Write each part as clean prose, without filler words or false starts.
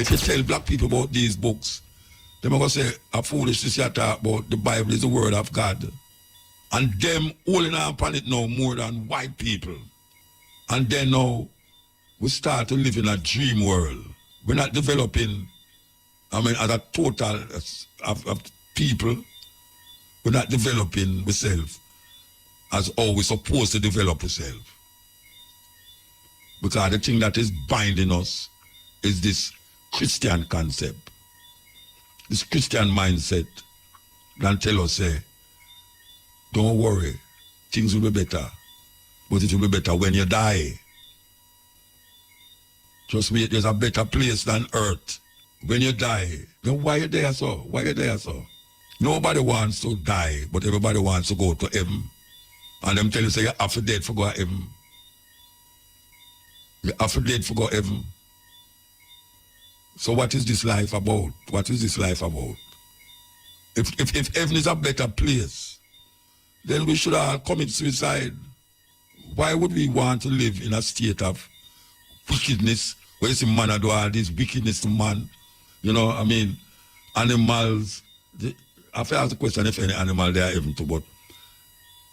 if you tell black people about these books, they're going to say, a foolishness you talk about, the Bible is the word of God. And them holding on upon it now more than white people. And then now, we start to live in a dream world. We're not developing, as a total of people, we're not developing ourselves as how we're supposed to develop ourselves. Because the thing that is binding us is this Christian concept, this Christian mindset that tell us, say, don't worry, things will be better, but it will be better when you die. Trust me, there's a better place than earth. When you die, then why you there so? Why you there so? Nobody wants to die, but everybody wants to go to heaven. And them tell you, say, you have to dead for go to heaven. You have to dead for go to heaven. So what is this life about? What is this life about? If heaven is a better place, then we should all commit suicide. Why would we want to live in a state of wickedness, where you see man do all this wickedness to man? You know, animals, I have to ask the question if any animal they are even to, but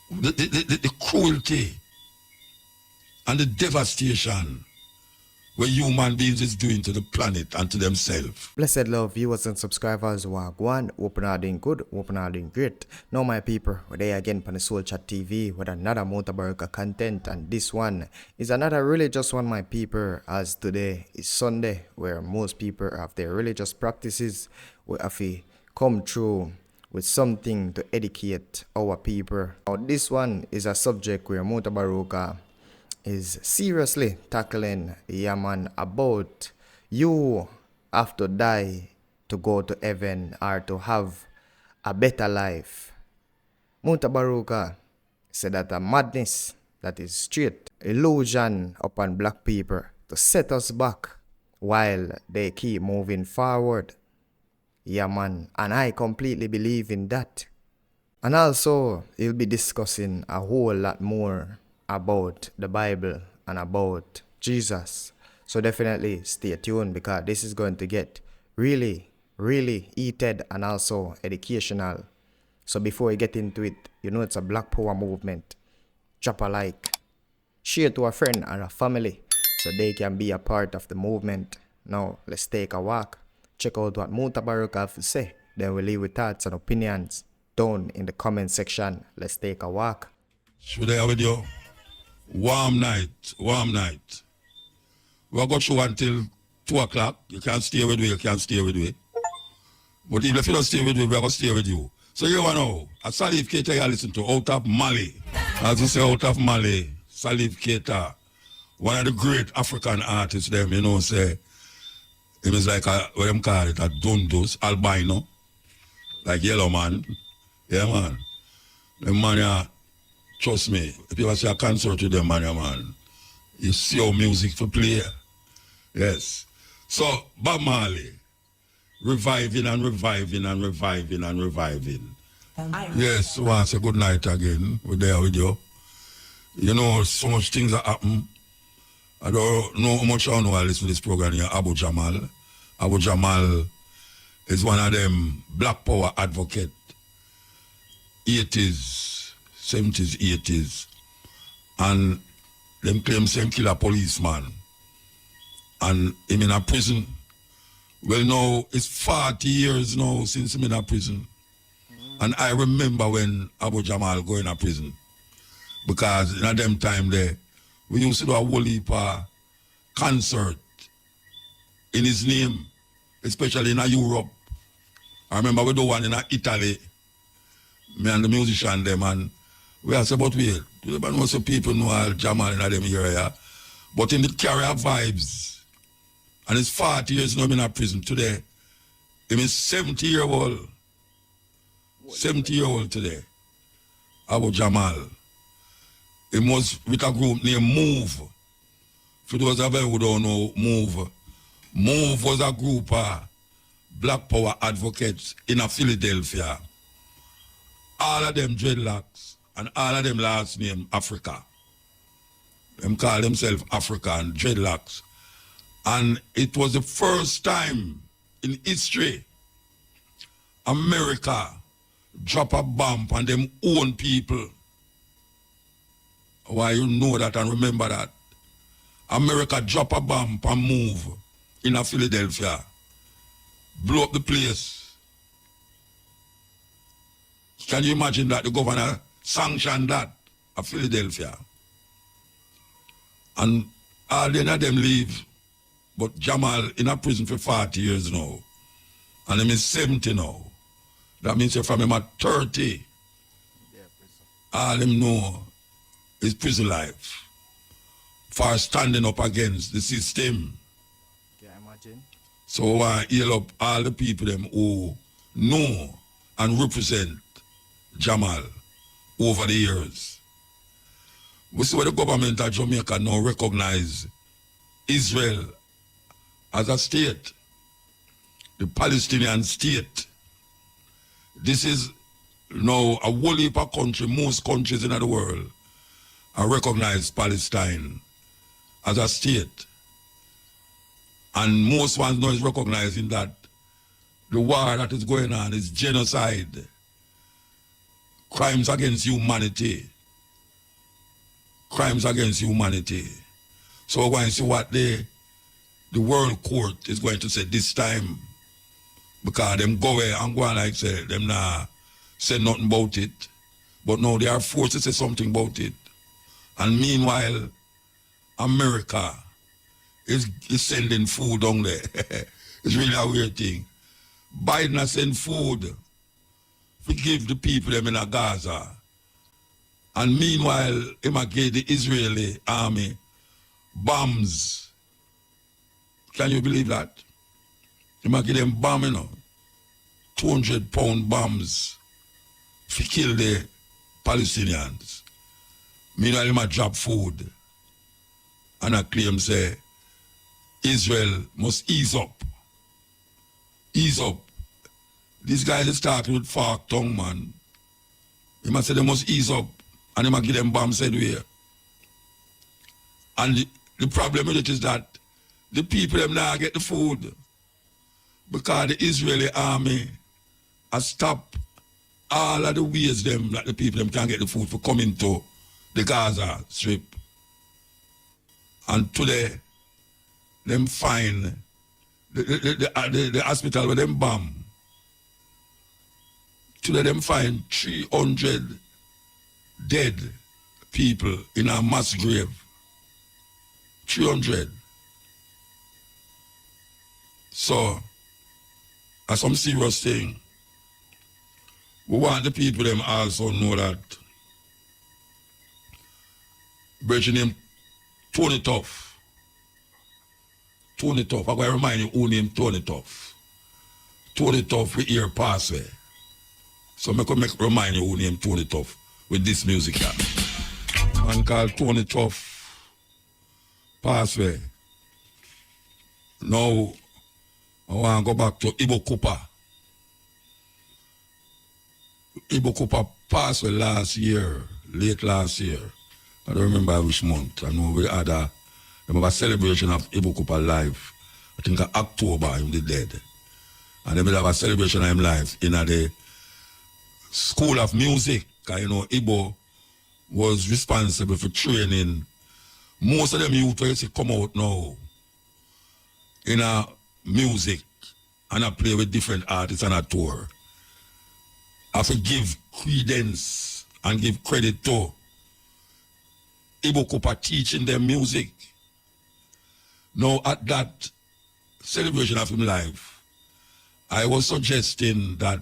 the cruelty and the devastation where human beings is doing to the planet and to themselves. Blessed love viewers and subscribers, Wagwan, open are doing good, open are doing great. Now my people, we're there again on the Soul Chat TV with another Mutabaruka content, and this one is another religious one, my people, as today is Sunday, where most people have their religious practices. We have to come through with something to educate our people. Now this one is a subject where Mutabaruka is seriously tackling, about you have to die to go to heaven or to have a better life. Mutabaruka said that a madness that is straight illusion upon black people to set us back while they keep moving forward. And I completely believe in that. And also, he'll be discussing a whole lot more about the Bible and about Jesus. So definitely stay tuned, because this is going to get really, really heated and also educational. So before we get into it, you know it's a Black Power movement. Drop a like, share to a friend and a family so they can be a part of the movement. Now let's take a walk. Check out what Mutabaruka have to say. Then we'll leave with thoughts and opinions down in the comment section. Let's take a walk. Should I have with you? Warm night, warm night. We'll go through until 2 o'clock. You can't stay with me, you can't stay with me. But even if you don't stay with me, we're going to stay with you. So you want to know, a Salif Keita you listen to out of Mali. As you say, out of Mali, Salif Keita, one of the great African artists, them, you know, say, it is like what them call it, a Dundus, albino, like yellow man. Yeah, man. The man, trust me, if you ever see a concert with them, man, you see how music to play. Yes. So, Bob Marley, reviving and reviving and reviving and reviving. Yes, once a good night again. We're there with you. You know, so much things that happen. I don't know how much I know I listen to this program here, Abu Jamal. Abu Jamal is one of them Black Power advocate, 80s, 70s, 80s. And them claim same kill a policeman. And him in a prison. Well, now, it's 40 years now since him in a prison. And I remember when Abu Jamal go in a prison. Because in them time there, we used to do a whole heap of concert in his name, especially in Europe. I remember we do one in Italy, me and the musician them, and we are saying, but wait, most people know Jamal in them area, but in the carrier vibes, and it's 40 years now in a prison today. Him is 70-year-old, 70-year-old today, Abu Jamal. He was with a group named Move. For those of you who don't know Move, Move was a group of Black Power advocates in Philadelphia. All of them dreadlocks and all of them last name Africa. Them call themselves African dreadlocks. And it was the first time in history America drop a bomb on them own people. Why you know that and remember that? America drop a bomb and move in a Philadelphia. Blow up the place. Can you imagine that the governor sanctioned that of Philadelphia? And all of them leave. But Jamal in a prison for 40 years now. And him is 70 now. That means from him at 30, all him know is prison life. For standing up against the system. Can you imagine? So I heal up all the people them who know and represent Jamal over the years. We see where the government of Jamaica now recognize Israel as a state, the Palestinian state. This is now a whole heap of country, most countries in the world are recognize Palestine as a state. And most ones now is recognizing that the war that is going on is genocide, crimes against humanity. Crimes against humanity. So we're going to see what the world court is going to say this time. Because them go away and go on like say, them not say nothing about it. But now they are forced to say something about it. And meanwhile, America is sending food down there. It's really a weird thing. Biden has sent food to give the people them in Gaza. And meanwhile, he might give the Israeli army bombs. Can you believe that? He might give them bombs, you know, 200-pound bombs to kill the Palestinians. Meanwhile, he might drop food. And I claim, say, Israel must ease up. Ease up. These guys is starting with fork tongue, man. He must say they must ease up. And he might give them bombs anywhere. And the problem with it is that the people them now get the food. Because the Israeli army has stopped all of the ways them that the people them can get the food for coming to the Gaza Strip. And today, them find the hospital where them bomb. Today, them find 300 dead people in a mass grave. 300. So, that's some serious thing. We want the people them also know that Bridget named Tony Tough. Tony Tough. I'm going to remind you who named Tony Tough. Tony Tough with ear passway. So I can remind you who named Tony Tough with this music here. Man called Tony Tough passway. Now I want to go back to Ibo Cooper. Ibo Cooper passed away last year, late last year. I don't remember which month. I know we had a celebration of Ibo Cooper live. I think in October he was dead. And then we have a celebration of him live in the School of Music. Because, you know, Ibo was responsible for training most of them youth who come out now in a music and I play with different artists on a tour. I have to give credence and give credit to Ibo Cooper teaching them music. Now at that celebration of him live, I was suggesting that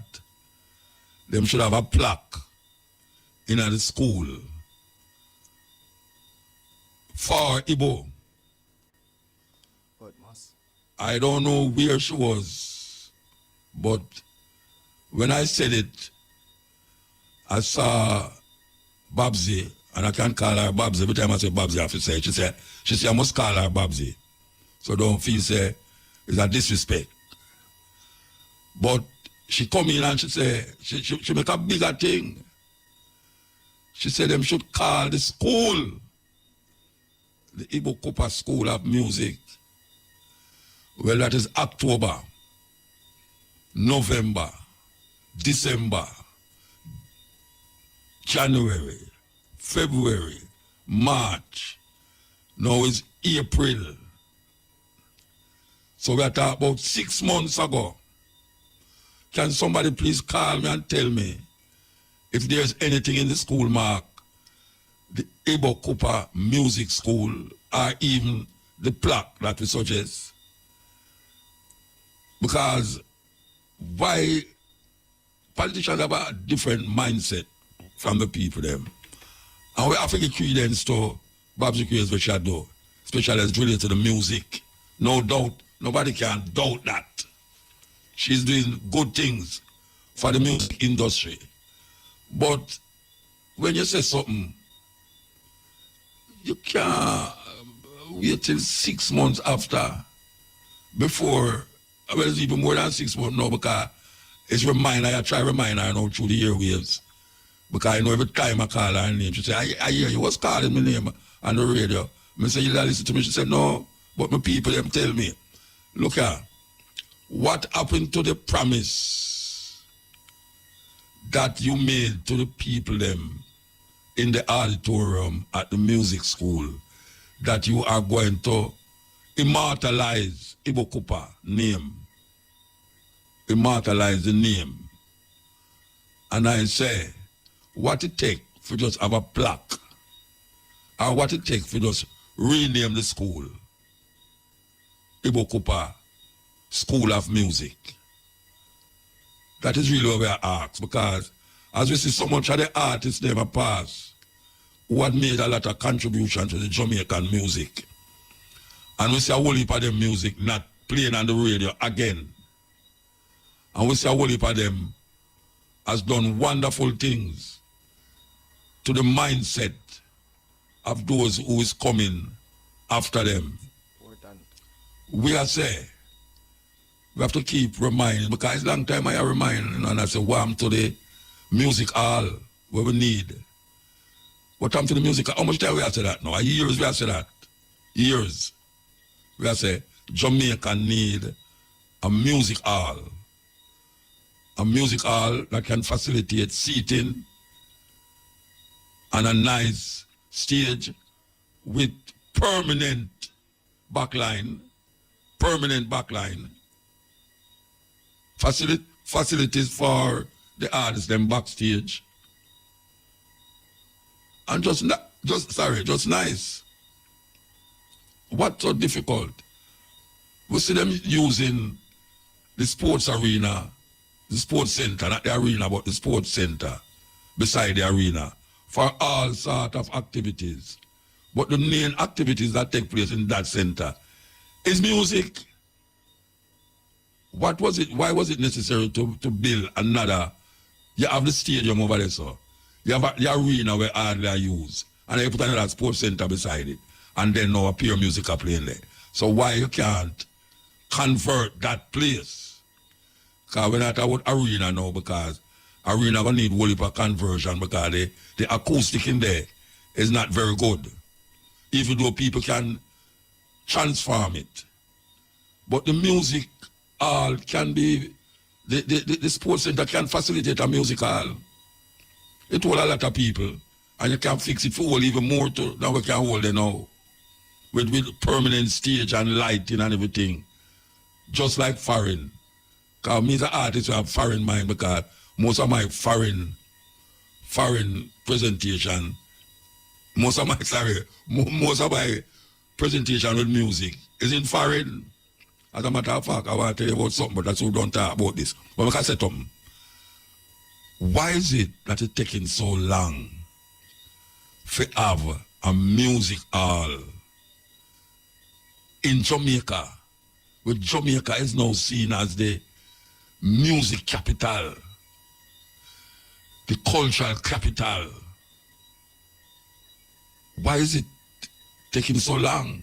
them should have a plaque in the school for Ibo. I don't know where she was, but when I said it, I saw Babsy, and I can't call her Babsy. Every time I say Babsy, I have to say it. She said, I must call her Babsy. So don't feel say it's a disrespect. But she come in and she say, she make a bigger thing. She said them should call the school the Ibo Cooper School of Music. Well, that is October, November, December, January, February, March. Now it's April. So we are talking about 6 months ago. Can somebody please call me and tell me if there's anything in the school mark, the Ibo Cooper Music School, or even the plaque that we suggest? Because why politicians have a different mindset from the people them. And we have to give credence to Babs Crea's which I do, especially as related to the music. No doubt, nobody can doubt that. She's doing good things for the music industry. But when you say something, you can't wait till 6 months after, before, well, it's even more than 6 months now, because it's reminder, I try to remind her now through the airwaves. Because I know every time I call her name, she say, I hear you was calling my name on the radio. I say, you listen to me? She said, no, but my people, them tell me, look here, what happened to the promise that you made to the people them in the auditorium at the music school, that you are going to immortalize Ibo Cooper name, immortalize the name? And I say, what it take for just have a plaque, or what it take for just rename the school Ibo Cooper School of Music? That is really what we are asked, because as we see so much of the artists never pass who had made a lot of contribution to the Jamaican music, and we see a whole heap of them music not playing on the radio again, and we see a whole heap of them has done wonderful things to the mindset of those who is coming after them. We are say, we have to keep reminding, because it's a long time I remind, and I say, warm to the music hall where we need. What time to the music hall? How much time we have to that now? Years we have to that. Years. We have to say, Jamaica need a music hall. A music hall that can facilitate seating and a nice stage with permanent backline, facilities for the artists them backstage, and just nice. What's so difficult? We see them using the sports arena, the sports center, not the arena, but the sports center beside the arena for all sort of activities. But the main activities that take place in that center is music. What was it? Why was it necessary to build another? You have the stadium over there, so you have the arena where hardly are used, and you put another sports center beside it, and then now a pure music are playing there. So why you can't convert that place? Because we're not about arena now, because arena will need whole heap of conversion, because the acoustic in there is not very good, even though people can transform it. But the music hall can be, the sports center can facilitate a music hall. It hold a lot of people, and you can fix it for hold even more than we can hold it now. With permanent stage and lighting and everything. Just like foreign. Because me as an artist, I have foreign mind, because most of my foreign presentation, most of my presentation with music is in foreign. As a matter of fact, I want to tell you about something, but that's who don't talk about this. But I can say something. Why is it that it's taking so long to have a music hall in Jamaica, where Jamaica is now seen as the music capital, the cultural capital? Why is it taking so long?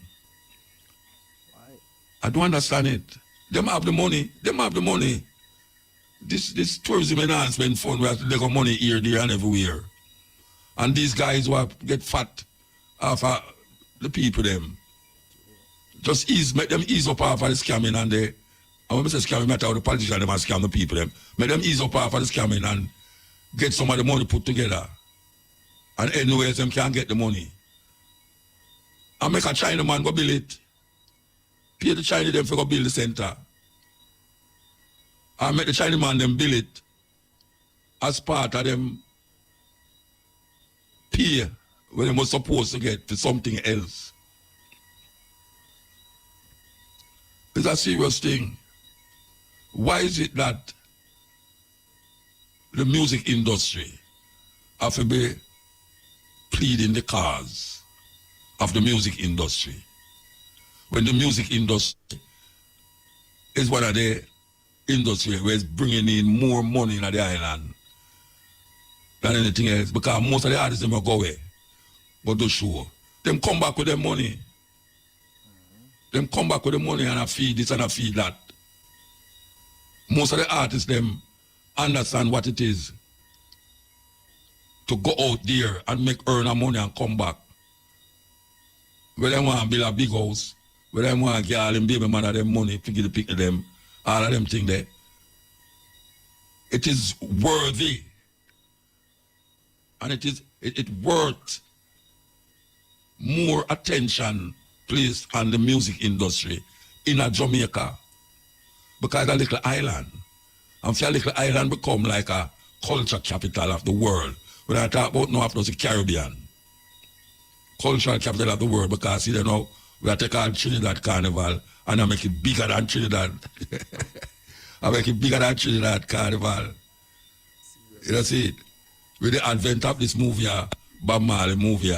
I don't understand it. Them have the money. This tourism enhancement fund, we have to take money here, there, and everywhere. And these guys who get fat off of the people them. Just make them ease up off of the scamming and the, and when I say scamming, matter how the politicians them and scam the people them. Make them ease up off of the scamming and get some of the money put together. And anyways, them can get the money. And make a China man go build it. Pay the Chinese them for go build the center. And make the Chinese man them build it as part of them pay when they was supposed to get for something else. It's a serious thing. Why is it that the music industry have to be pleading the cause of the music industry when the music industry is one of the industries where it's bringing in more money in the island than anything else, because most of the artists them will go away, go to show. Them come back with their money. Them come back with the money and I feed this and I feed that. Most of the artists them understand what it is to go out there and earn a money and come back. Where they want to build a big house, where they want to get all them baby man of them money, to get the pick of them, all of them things there. It is worthy. And it worth more attention placed on the music industry in a Jamaica. Because a little island. And for a little island become like a culture capital of the world. When I talk about now after the Caribbean. Cultural capital of the world, because you know, we are taking Trinidad Carnival and I make it bigger than Trinidad. I make it bigger than Trinidad Carnival. You know, see it? With the advent of this movie, Bob Marley movie,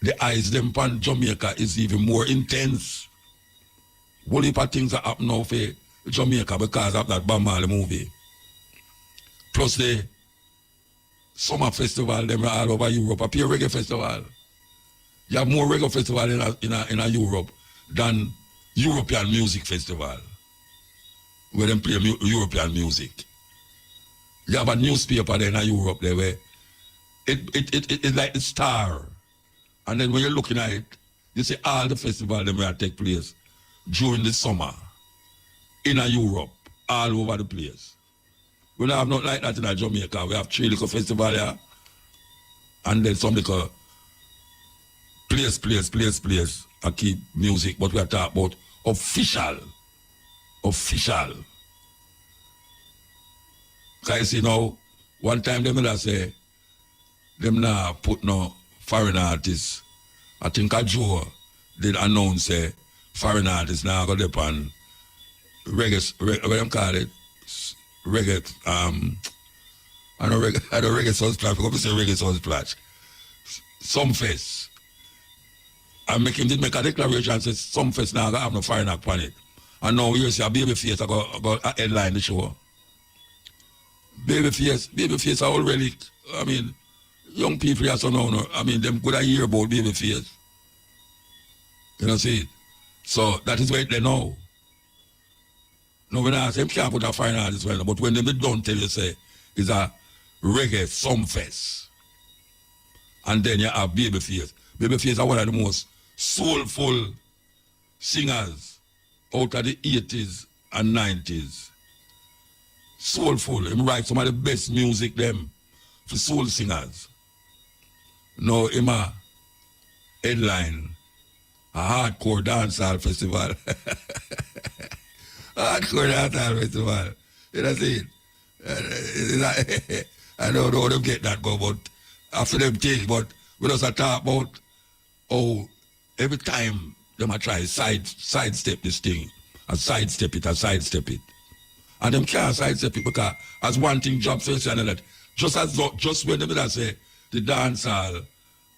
the eyes them on Jamaica is even more intense. Whole heap of things are happening now for Jamaica because of that Bob Marley movie. Plus the summer festival, them are all over Europe, a pure reggae festival. You have more reggae festival in Europe than European music festival, where them play European music. You have a newspaper there in Europe there where it's like the Star. And then when you're looking at it, you see all the festivals that will take place during the summer in Europe, all over the place. We don't have nothing like that in Jamaica. We have 3 little festivals here, and then some little place. I keep music, but we are talking about official. Because you know, one time them will say, them now put no foreign artists. I think Joe did announce foreign artists now go up on reggae, what them call it? Reggae, I know reggae soul splash, I'm going to say reggae soul splash. Some face. And did make a declaration and say some face now I have no foreign act on it. And now you see a baby face I go headline the show. Baby face are all relic. I mean, young people here so now, I mean, them could hear about baby face. You know, see it? So that is what they know. No, when I say them can't put a foreign artist well, but when they don't tell you, say, it's a reggae some fest. And then you have Babyface. Babyface are one of the most soulful singers out of the 80s and 90s. Soulful. He write some of the best music them for soul singers. Now him a headline a hardcore dancehall festival. Hardcore dancehall festival. You know see it? I don't know how them get that go, but after them things, but we just talk about how every time them a try sidestep this thing, and sidestep it. And them can't sidestep it because as one thing jobs first and that, just when them say the dancehall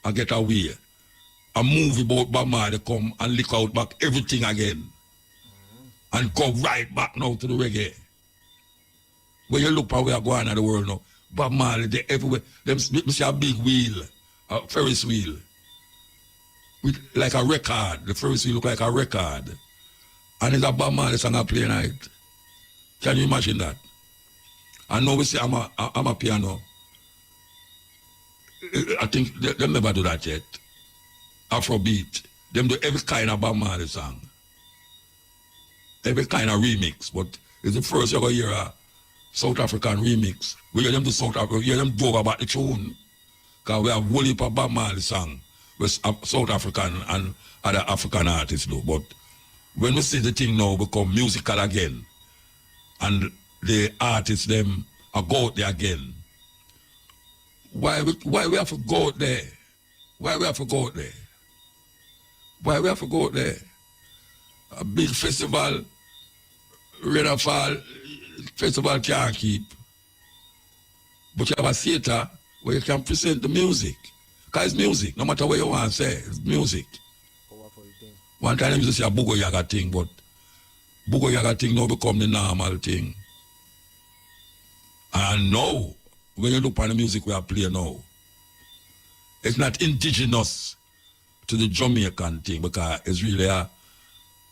I get away, a movie about Bob Marley come and lick out back everything again. And go right back now to the reggae. When you look at where we are going in the world now, Bob Marley, they everywhere. Them see a big wheel, a Ferris wheel. With like a record. The Ferris wheel look like a record. And it's a Bob Marley song I play night. Can you imagine that? And now we say I'm a piano. I think they'll never do that yet. Afrobeat. Them do every kind of Bob Marley song. Every kind of remix. But it's the first you ever hear a South African remix. We hear them do South Africa, we hear them go about the tune. Because we have whole heap of Bob Marley song with South African and other African artists do. But when we see the thing now become musical again, and the artists them are go out there again, why we have to go out there? Why we have to go out there? Why we have to go out there? A big festival, Rainfall festival can't keep. But you have a theater where you can present the music. Because it's music, no matter what you want to say, it's music. One time I used to say a Bugo Yaga thing, but Bugo Yaga thing now become the normal thing. And now, when you look at the music we are playing now, it's not indigenous to the Jamaican thing, because it's really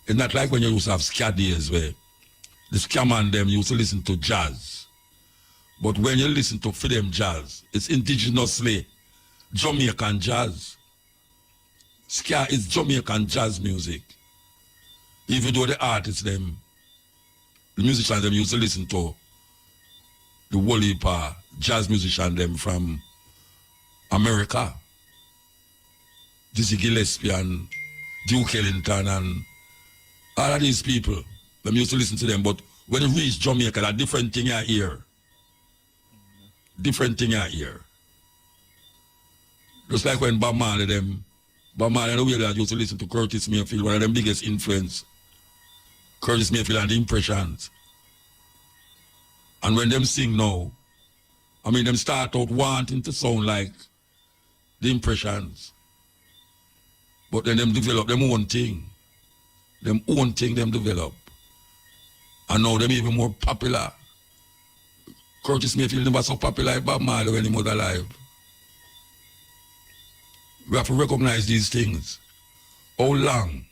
it's not like when you used to have ska days where the ska man them used to listen to jazz. But when you listen to for them jazz, it's indigenously Jamaican jazz. Ska is Jamaican jazz music. Even though the artists them, the musicians them used to listen to the whole heap of jazz musician them from America. Dizzy Gillespie and Duke Ellington and all of these people, them used to listen to them, but when it reach Jamaica, a different thing I hear. Different thing I hear. Just like when Bob Marley and the way that used to listen to Curtis Mayfield, one of them biggest influence. Curtis Mayfield and the Impressions. And when them sing now, I mean them start out wanting to sound like the Impressions. But then them develop them own thing. Them own thing them develop. And now them even more popular. Curtis Mayfield never so popular like Bob Marley when he was alive. We have to recognize these things. How long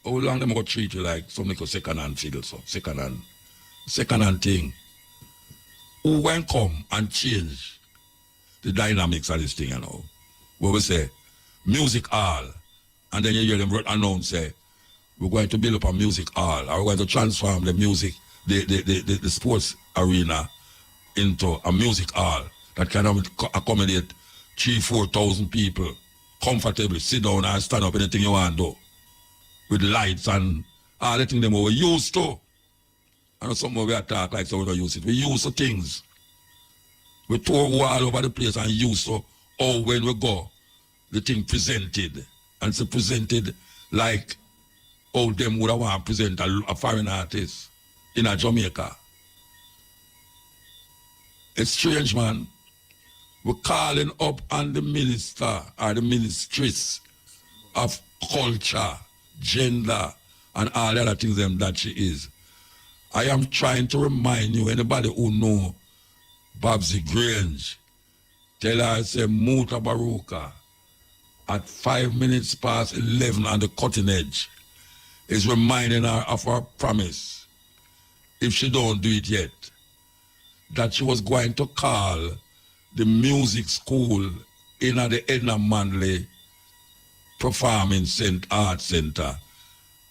them going to treat you like some little second-hand figure, so second-hand thing. Who when come and change the dynamics of this thing, you know? Where we say, music hall, and then you hear them announce, say, we're going to build up a music hall, or we're going to transform the music, the sports arena into a music hall that can accommodate 3,000-4,000 people comfortably, sit down and stand up anything you want to do. With lights and all the things them we used to. I know some of we talk like so we don't use it. We used to things. We tour all over the place and used to how when we go, the thing presented. And it's presented like how them would have want to present a foreign artist in a Jamaica. It's strange, man. We're calling up on the minister or the ministress of culture, gender, and all the other things them that she is. I am trying to remind you, anybody who know Babsy Grange, tell her say Mutabaruka at 11 on the cutting edge is reminding her of her promise, if she don't do it yet, that she was going to call the music school in the Edna Manley Performing Arts Center.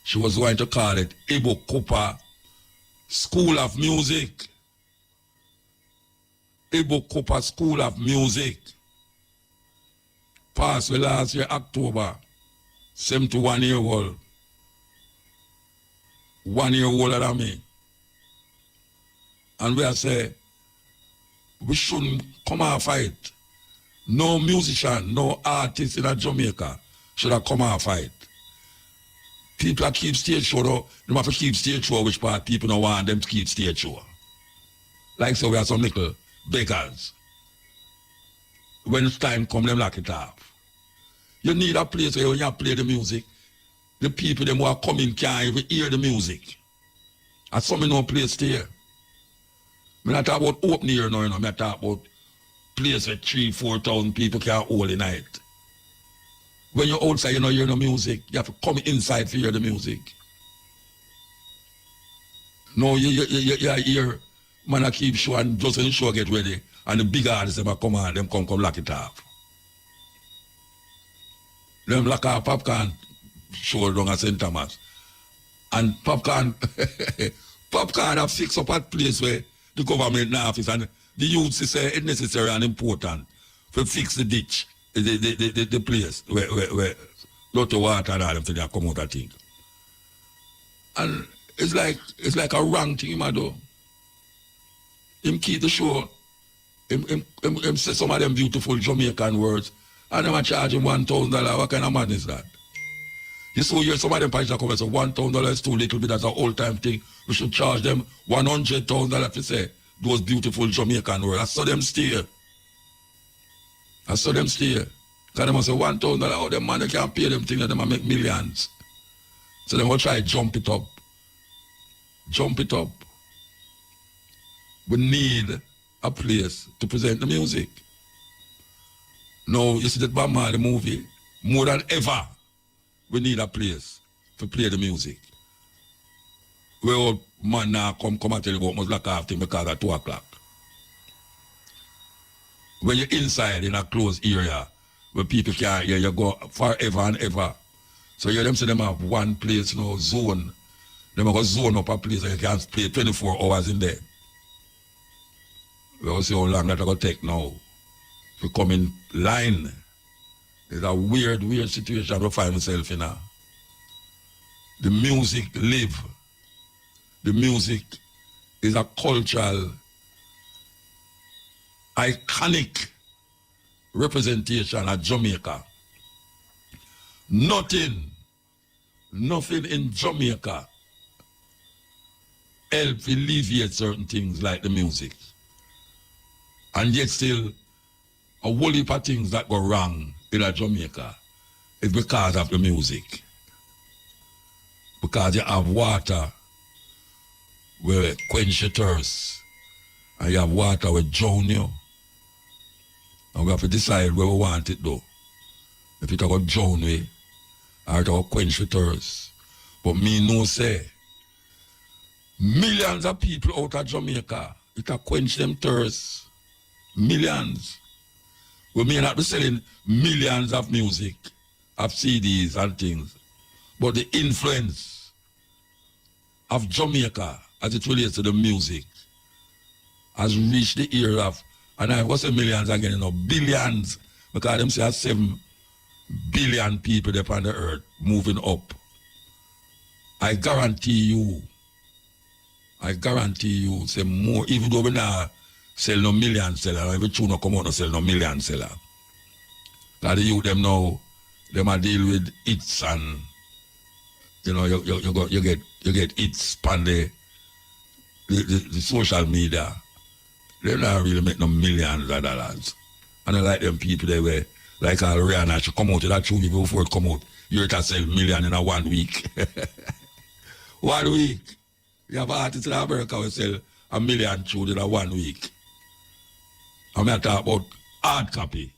She was going to call it Ibo Cooper School of Music. Ibo Cooper School of Music. Passed last year, October, 71 year old. 1 year older than me. And we are saying, we shouldn't come and fight. No musician, no artist in Jamaica should have come and fight. People that keep stage show, though, they have to keep stage show which part people don't want them to keep stage show. Like so we have some little beggars. When it's time come, them lock it off. You need a place where when you play the music, the people them who are coming can't even hear the music. And some in no place there. I'm not talking about open here now, I'm not talking about place where 3,000-4,000 people can hold a night. When you're outside, you don't hear no music. You have to come inside to hear the music. No, you hear man I keep show and just when the show get ready and the big artists them come on, them come lock it off. Them lock off popcorn, show down at St. Thomas. And popcorn, popcorn have fixed up at place where the government office and the youth say it's necessary and important to fix the ditch, the place where lot of water and all them things come out, I think. And it's like a wrong thing, him do. Him keep the show. Him say some of them beautiful Jamaican words, and them charge him $1,000. What kind of man is that? You saw here some of them prices come and say $1,000 is too little bit, that's an old time thing. We should charge them $100,000 to say those beautiful Jamaican words. I saw them steal. Because they must say $1,000, oh, them man, they can't pay them things, they might make millions. So they will try to jump it up. We need a place to present the music. Now, you see that Bama, the movie, more than ever, we need a place to play the music. Where old man now come and tell you about must lock off thing because at 2 o'clock. When you're inside in a closed area where people can't hear you go forever and ever. So you them say them have one place, zone. Them have got zone up a place and you can play 24 hours in there. We all see how long that going to take now. If you come in line, it's a weird situation to find myself in now. The music live. The music is a cultural, iconic representation of Jamaica. Nothing in Jamaica help alleviate certain things like the music. And yet still, a whole heap of things that go wrong in Jamaica is because of the music. Because you have water where quench your thirst, and you have water where drown you. And we have to decide where we want it though. If it's going to drown me, or it's going to quench your thirst. But me no say, millions of people out of Jamaica, it will quench them thirst. Millions. We may not be selling millions of music, of CDs and things, but the influence of Jamaica as it relates to the music has reached the ear of, and I was say millions again, billions, because them say 7 billion people upon the earth moving up. I guarantee you, say more, even though we now sell no million seller, every tune come out no sell no million seller. Because the youth them now, them are deal with hits and you get hits on the social media. They don't really make no millions of dollars. And I like them people they were like Rihanna, she come out with that tune even before it come out. You can sell million in a 1 week. 1 week. You have artists in America who sell 1 million tune in a 1 week. I'm going to talk about hard copy.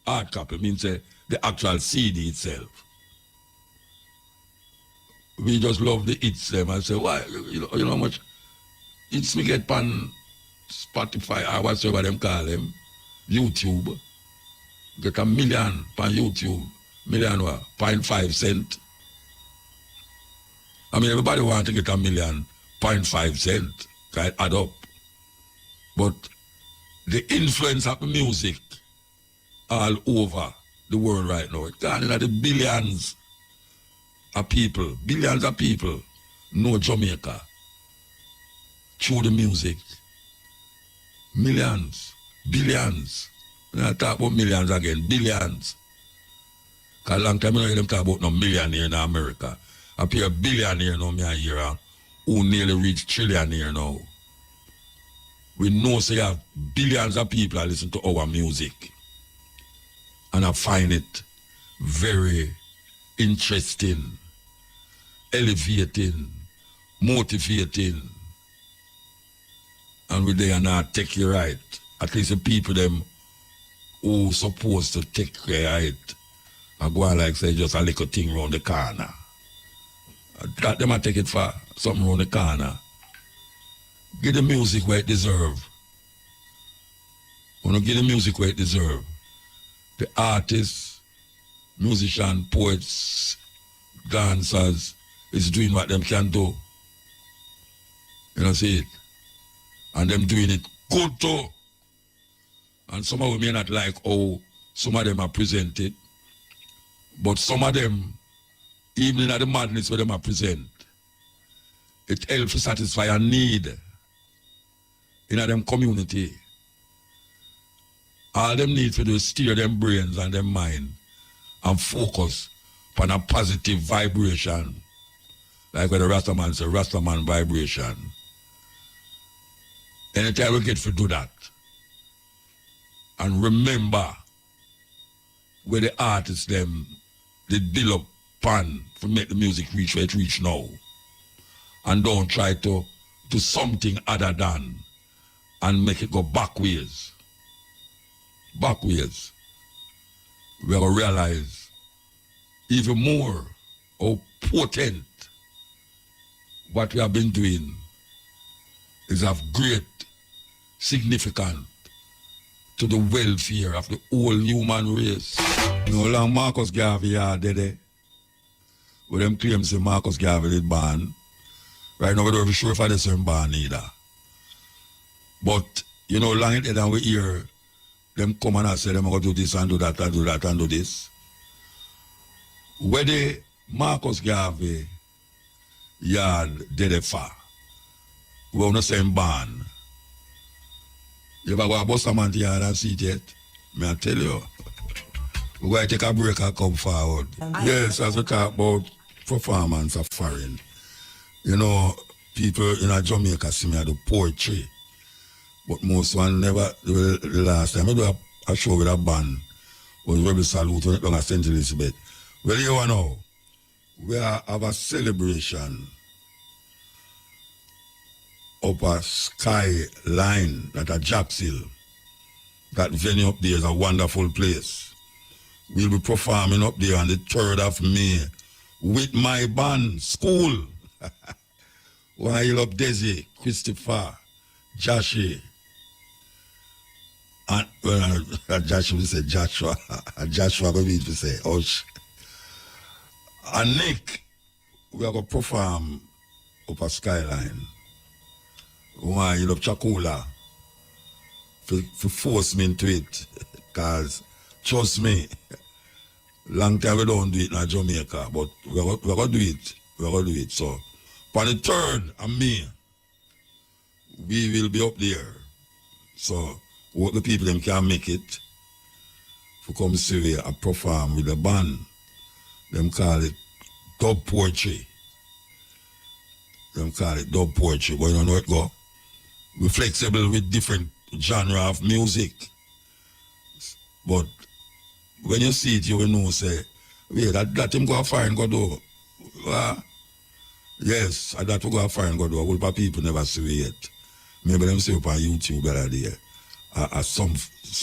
Hard copy means the actual CD itself. We just love the hits them and say, why, you know how much hits me get on Spotify or whatever them call them, YouTube. Get 1 million on YouTube. Million what? 0.5 cent. I mean, everybody wants to get 1 million, 0.5 cent. Can it add up? But the influence of the music all over the world right now, it's gone into the billions of people know Jamaica through the music. Millions, billions. When I talk about millions again, billions. Because a long time I hear them talk about no millionaire in America. I pay a billionaire now, me I hear who nearly reach trillionaire now. We know say have billions of people that listen to our music. And I find it very interesting, elevating, motivating. And we there not take you right. At least the people them who supposed to take you right I go on like say just a little thing round the corner. That them I take it for something round the corner. Give the music where it deserve. When you give the music where it deserve. The artists, musicians, poets, dancers is doing what them can do. You know, see it? And them doing it good too. And some of them may not like how some of them are presented, but some of them, even in the madness where them are present, it helps to satisfy a need in them community. All them need to do is steer them brains and them mind and focus on a positive vibration. Like when the Rastaman say, Rastaman vibration. Anytime we get to do that, and remember where the artists them did build up pan to make the music reach where it reach now. And don't try to do something other than and make it go backwards. Backwards. We're going to realize even more how potent what we have been doing is of great significance to the welfare of the whole human race. You know, long Marcus Garvey did it. With them claims that Marcus Garvey did ban. Right now we don't be sure if I did some ban either. But, you know, long it and we hear them come and say them going to do this and do that and do that and do this. Where the Marcus Garvey yard did it for? We want to say ban. You ever go to bust a man to yard and see it yet? May I tell you? We're going to take a break and come forward. Yes, as we talk about performance of foreign. You know, people in Jamaica see me at the poetry. But most one never, the last time I do a show with a band was Rebel Salute when it was St. Elizabeth. Well, you know, we have a celebration up a skyline at a Jacks Hill. That venue up there is a wonderful place. We'll be performing up there on the 3rd of May with my band, School. While up Desi, Christopher, Joshie, and Joshua will say Joshua, Joshua will say Osh. And Nick, we are going to perform up a skyline. While up Chakula, for force me into it, because trust me, long time we don't do it in Jamaica, but we're going to do it. We're going to do it. So, on the 3rd of May, we will be up there. So, what the people them can make it to come see a perform with the band. Them call it dub poetry. Them call it dub poetry, but you don't know it go. We're flexible with different genre of music. But when you see it, you will know, say, wait, that him go far and go do. Yes, that will go far and go do. A whole lot of people never see it yet. Maybe them see it on YouTube better there. Some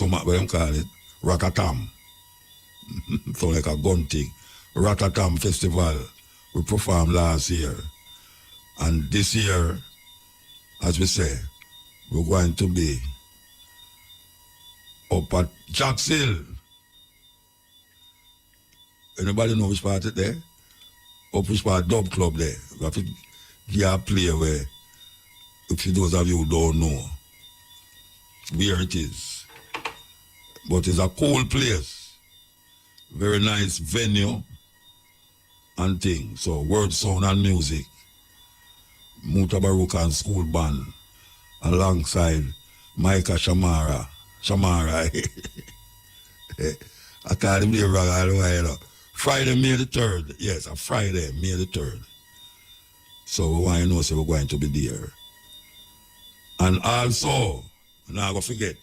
what them call it, Ratatam. So like a gun thing. Ratatam Festival we performed last year. And this year, as we say, we're going to be up at Jacks Hill. Anybody know which part it there? Up which part Dub Club there. We have to give a play where, if those of you who don't know where it is. But it's a cool place. Very nice venue and thing. So word, sound and music. Mutabaruka and school band. Alongside Micah Shamara. I can't even remember all the while. Friday, May the 3rd. Yes, a Friday, May the 3rd. So we want to know, so we're going to be there. And also, now go forget,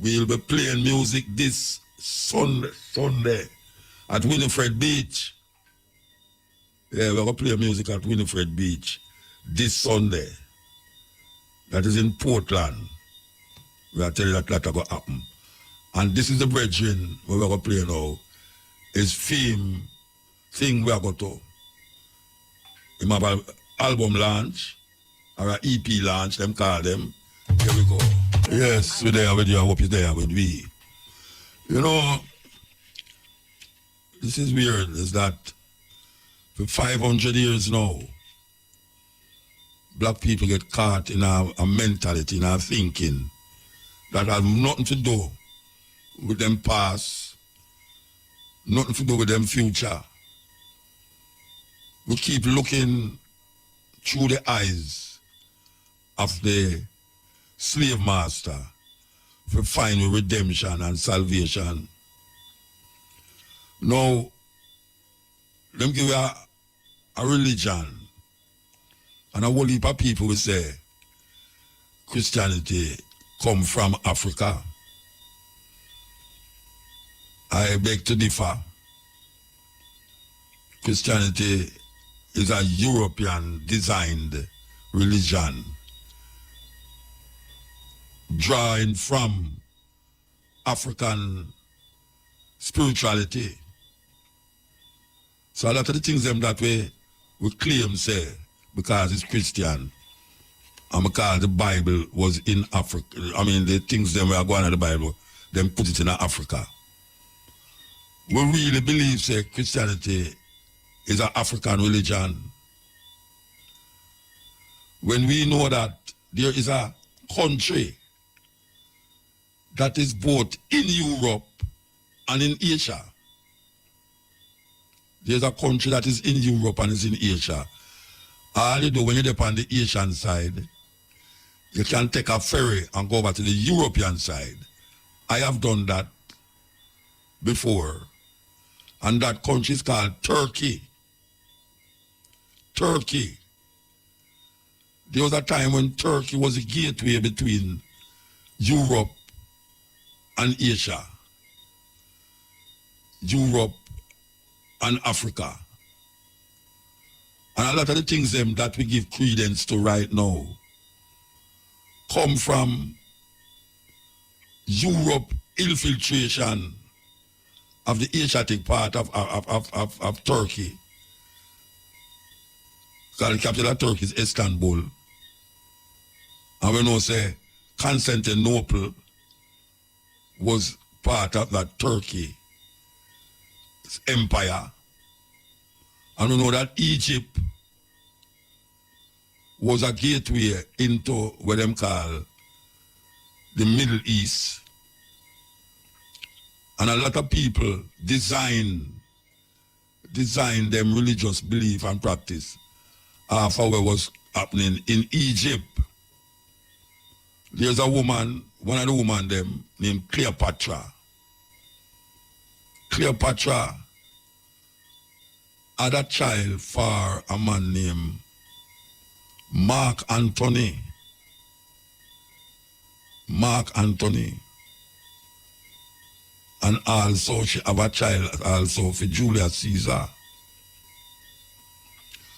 we'll be playing music this Sunday at Winifred Beach. Yeah, we're going to play music at Winifred Beach this Sunday. That is in Portland. We are telling you that will happen. And this is the brethren where we're going to play now. Is thing we are going to. We have an album launch or an EP launch, them call them. Here we go. Yes, we're there with you. I hope you're there with me. You know, this is weird, is that For 500 years now, black people get caught in a mentality, in a thinking that has nothing to do with them past, nothing to do with them future. We keep looking through the eyes of the slave master for finding redemption and salvation. Now, them give you a religion, and a whole heap of people will say Christianity come from Africa. I beg to differ. Christianity is a European designed religion drawing from African spirituality. So a lot of the things them that we claim say because it's Christian and because the Bible was in Africa. I mean the things them we are going to the Bible, them put it in Africa. We really believe say Christianity is an African religion. When we know that there is a country that is both in Europe and in Asia. There's a country that is in Europe and is in Asia. All you do when you're on the Asian side, you can take a ferry and go over to the European side. I have done that before. And that country is called Turkey. Turkey. There was a time when Turkey was a gateway between Europe and Asia. Europe and Africa. And a lot of the things them that we give credence to right now come from Europe infiltration of the Asiatic part of Turkey. Because the capital of Turkey is Istanbul. And we know say Constantinople was part of that Turkey empire. And we know that Egypt was a gateway into what them call the Middle East. And a lot of people design them religious belief and practice after what was happening in Egypt. There's a woman, one of the women them named Cleopatra. Cleopatra had a child for a man named Mark Antony. Mark Antony. And also she have a child also for Julius Caesar.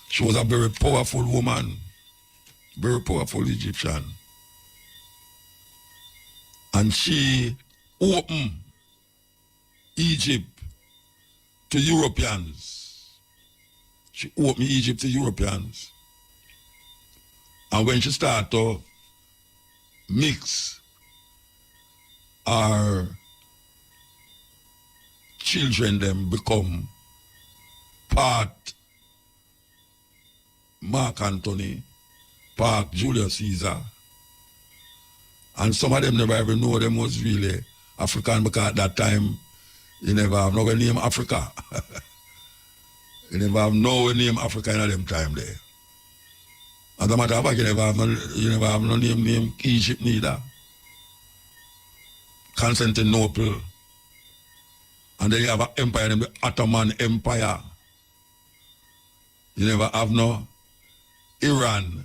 She was a very powerful woman, very powerful Egyptian. And she opened Egypt to Europeans. She opened Egypt to Europeans. And when she started to mix our children, them become part Mark Antony, part Julius Caesar. And some of them never ever know them was really African because at that time you never have no name Africa. You never have no name Africa in them time there. As a matter of fact, you never have no name Egypt neither. Constantinople. And then you have an empire named the Ottoman Empire. You never have no Iran.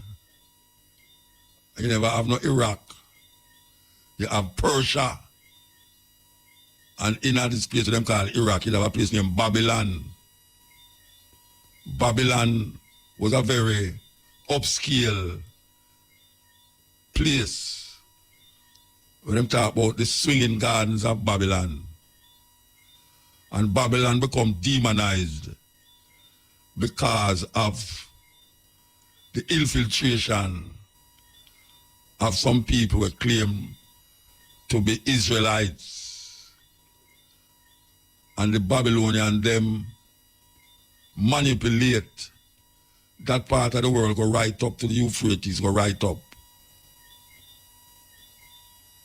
You never have no Iraq. You have Persia. And in this place them called Iraq, you have a place named Babylon. Babylon was a very upscale place. When them talk about the swinging gardens of Babylon. And Babylon become demonized because of the infiltration of some people who claim to be Israelites. And the Babylonian them manipulate that part of the world, go right up to the Euphrates, go right up.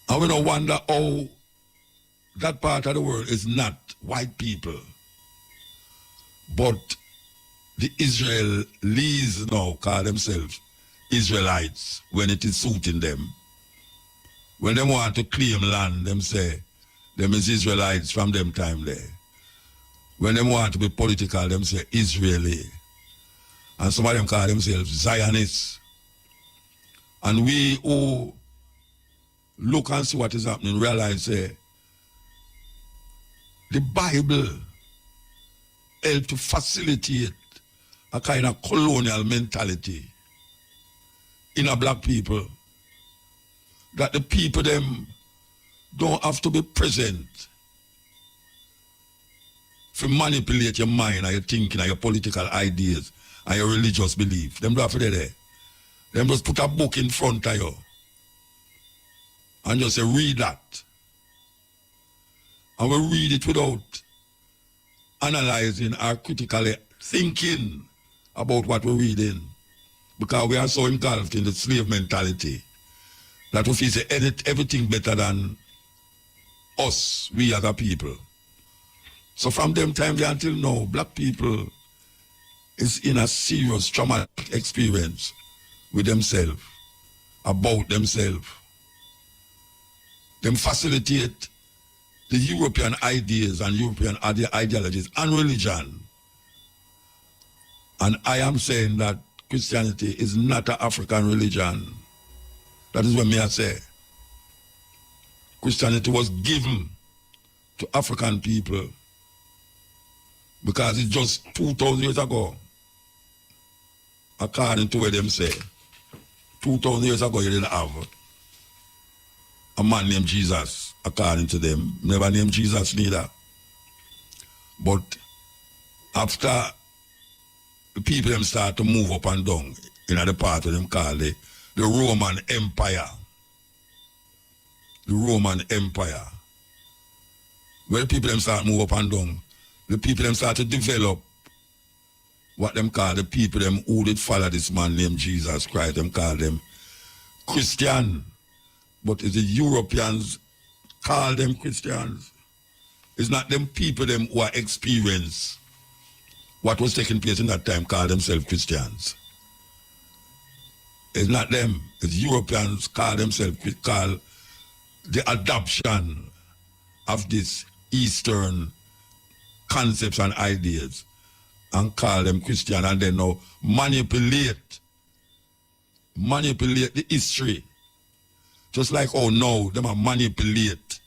And we don't wonder how that part of the world is not white people, but the Israelis now call themselves Israelites when it is suiting them. When they want to claim land, them say, them is Israelites from them time there. When they want to be political, them say Israeli. And some of them call themselves Zionists. And we who look and see what is happening, realize the Bible helped to facilitate a kind of colonial mentality in a black people, that the people them don't have to be present to manipulate your mind and your thinking and your political ideas and your religious belief. Them don't have to be there. Them just put a book in front of you and just say, read that. And we read it without analyzing or critically thinking about what we're reading, because we are so engulfed in the slave mentality that we feel say everything better than us, we other people. So from them time until now, black people is in a serious traumatic experience with themselves, about themselves. Them facilitate the European ideas and European ideologies and religion. And I am saying that Christianity is not an African religion. That is what me I say. Christianity was given to African people because it's just 2,000 years ago, according to what them say. 2,000 years ago, you didn't have a man named Jesus, according to them. Never named Jesus neither. But after the people them start to move up and down in the part of them call the Roman Empire. The Roman Empire. When the people them start move up and down, the people them start to develop what them call the people them who did follow this man named Jesus Christ. Them call them Christian. But it's the Europeans call them Christians. It's not them people them who are experienced what was taking place in that time call themselves Christians. It's not them. It's Europeans call themselves, call the adoption of this Eastern concepts and ideas and call them Christian, and then now manipulate the history. Just like how now them are manipulate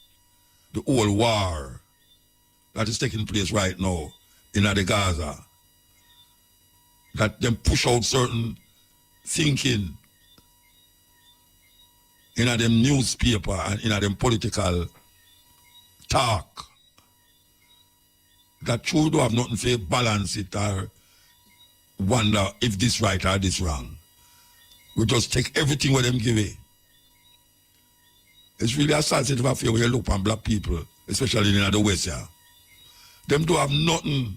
the whole war that is taking place right now in the Gaza. That them push out certain thinking in them newspaper and in them political talk that true don't have nothing to balance it or wonder if this right or this wrong. We just take everything what them give it. It's really a sensitive affair when you look on black people, especially in the West here. Them don't have nothing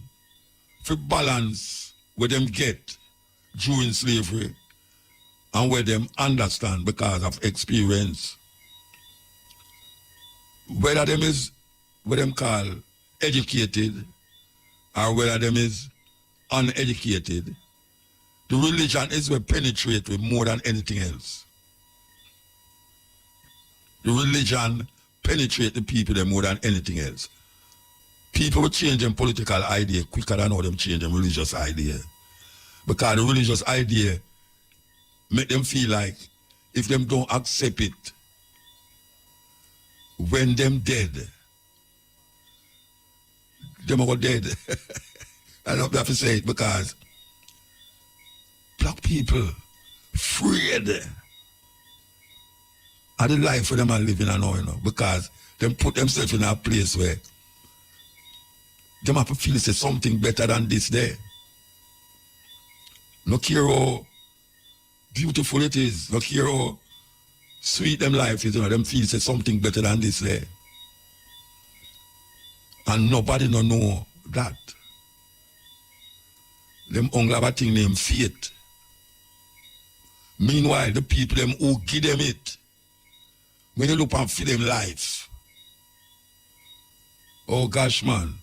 to balance what them get during slavery and where them understand because of experience. Whether them is what them call educated or whether them is uneducated, the religion is what penetrate with more than anything else. The religion penetrate the people them more than anything else. People will change them political idea quicker than how them change them religious idea. Because the religious idea make them feel like if them don't accept it, when them dead, them are dead. I don't have to say it because black people afraid of the life where them are living and all, because them put themselves in a place where them have to feel say something better than this there. Look here how beautiful it is. Look here how sweet them life is. Them feel say something better than this there. And nobody don't know that. them only have a thing named faith. Meanwhile, the people them who give them it, when you look and feel them life, oh gosh, man,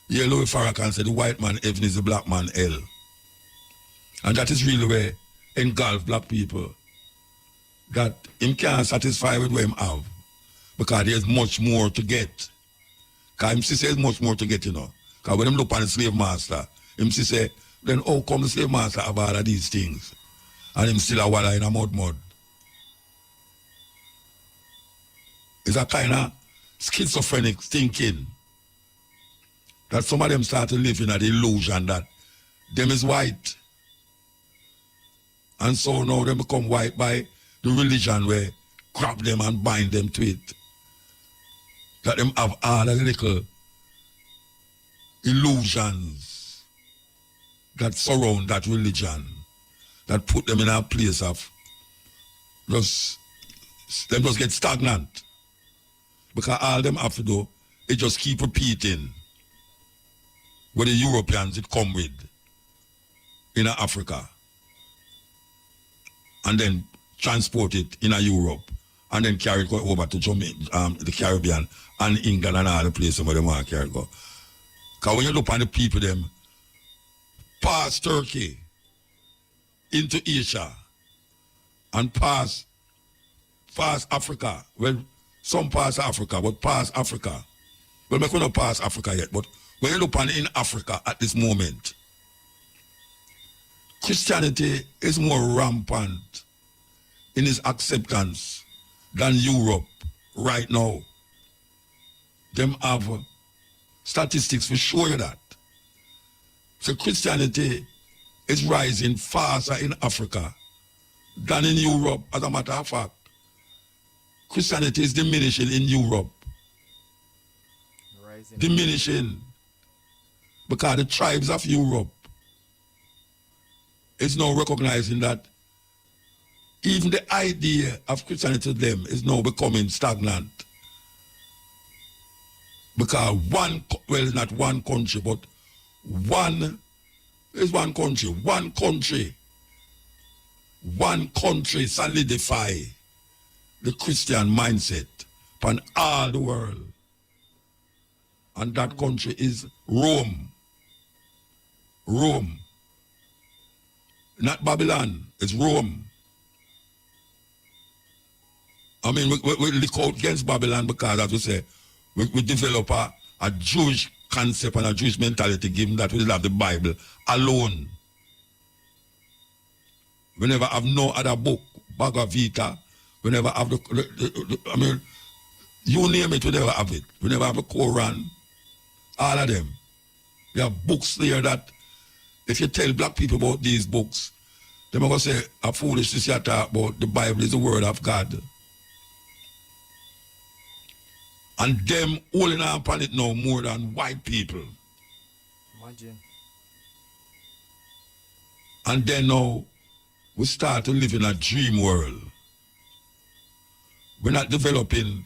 yeah, Louis Farrakhan said the white man heaven is the black man hell. And that is really where engulf black people. That him can't satisfy with what him have. Because there's much more to get. Because him say there's much more to get, you know. Because when him look on the slave master, him say, then how come the slave master have all of these things? And him still a water in a mud. It's a kind of schizophrenic thinking that some of them start to live in an illusion that them is white. And so now they become white by the religion where grab them and bind them to it. That them have all the little illusions that surround that religion, that put them in a place of them just get stagnant. Because all them have to do is just keep repeating what the Europeans it come with in Africa. And then transport it in Europe. And then carry it over to Jamaica, the Caribbean and England and all the places where they want to carry it go. Because when you look at the people them past Turkey into Asia and past Africa, well, some past Africa, but past Africa. Well, we're not past Africa yet, but when you look at in Africa at this moment, Christianity is more rampant in its acceptance than Europe right now. Them have statistics for show you that. So Christianity is rising faster in Africa than in Europe, as a matter of fact. Christianity is diminishing in Europe. Diminishing. Because the tribes of Europe is now recognizing that even the idea of Christianity to them is now becoming stagnant. Because not one country, but one country solidify the Christian mindset upon all the world. And that country is Rome. Rome. Not Babylon, it's Rome. I mean, we look out against Babylon because, as we say, we develop a Jewish concept and a Jewish mentality, given that we have the Bible alone. We never have no other book, Bhagavad Gita. We never have I mean, you name it, we never have it. We never have the Quran. All of them. We have books there that, if you tell black people about these books, they're going to say, a foolishness you talk about, the Bible is the word of God. And them holding on upon it now more than white people. Imagine. And then now, we start to live in a dream world. We're not developing,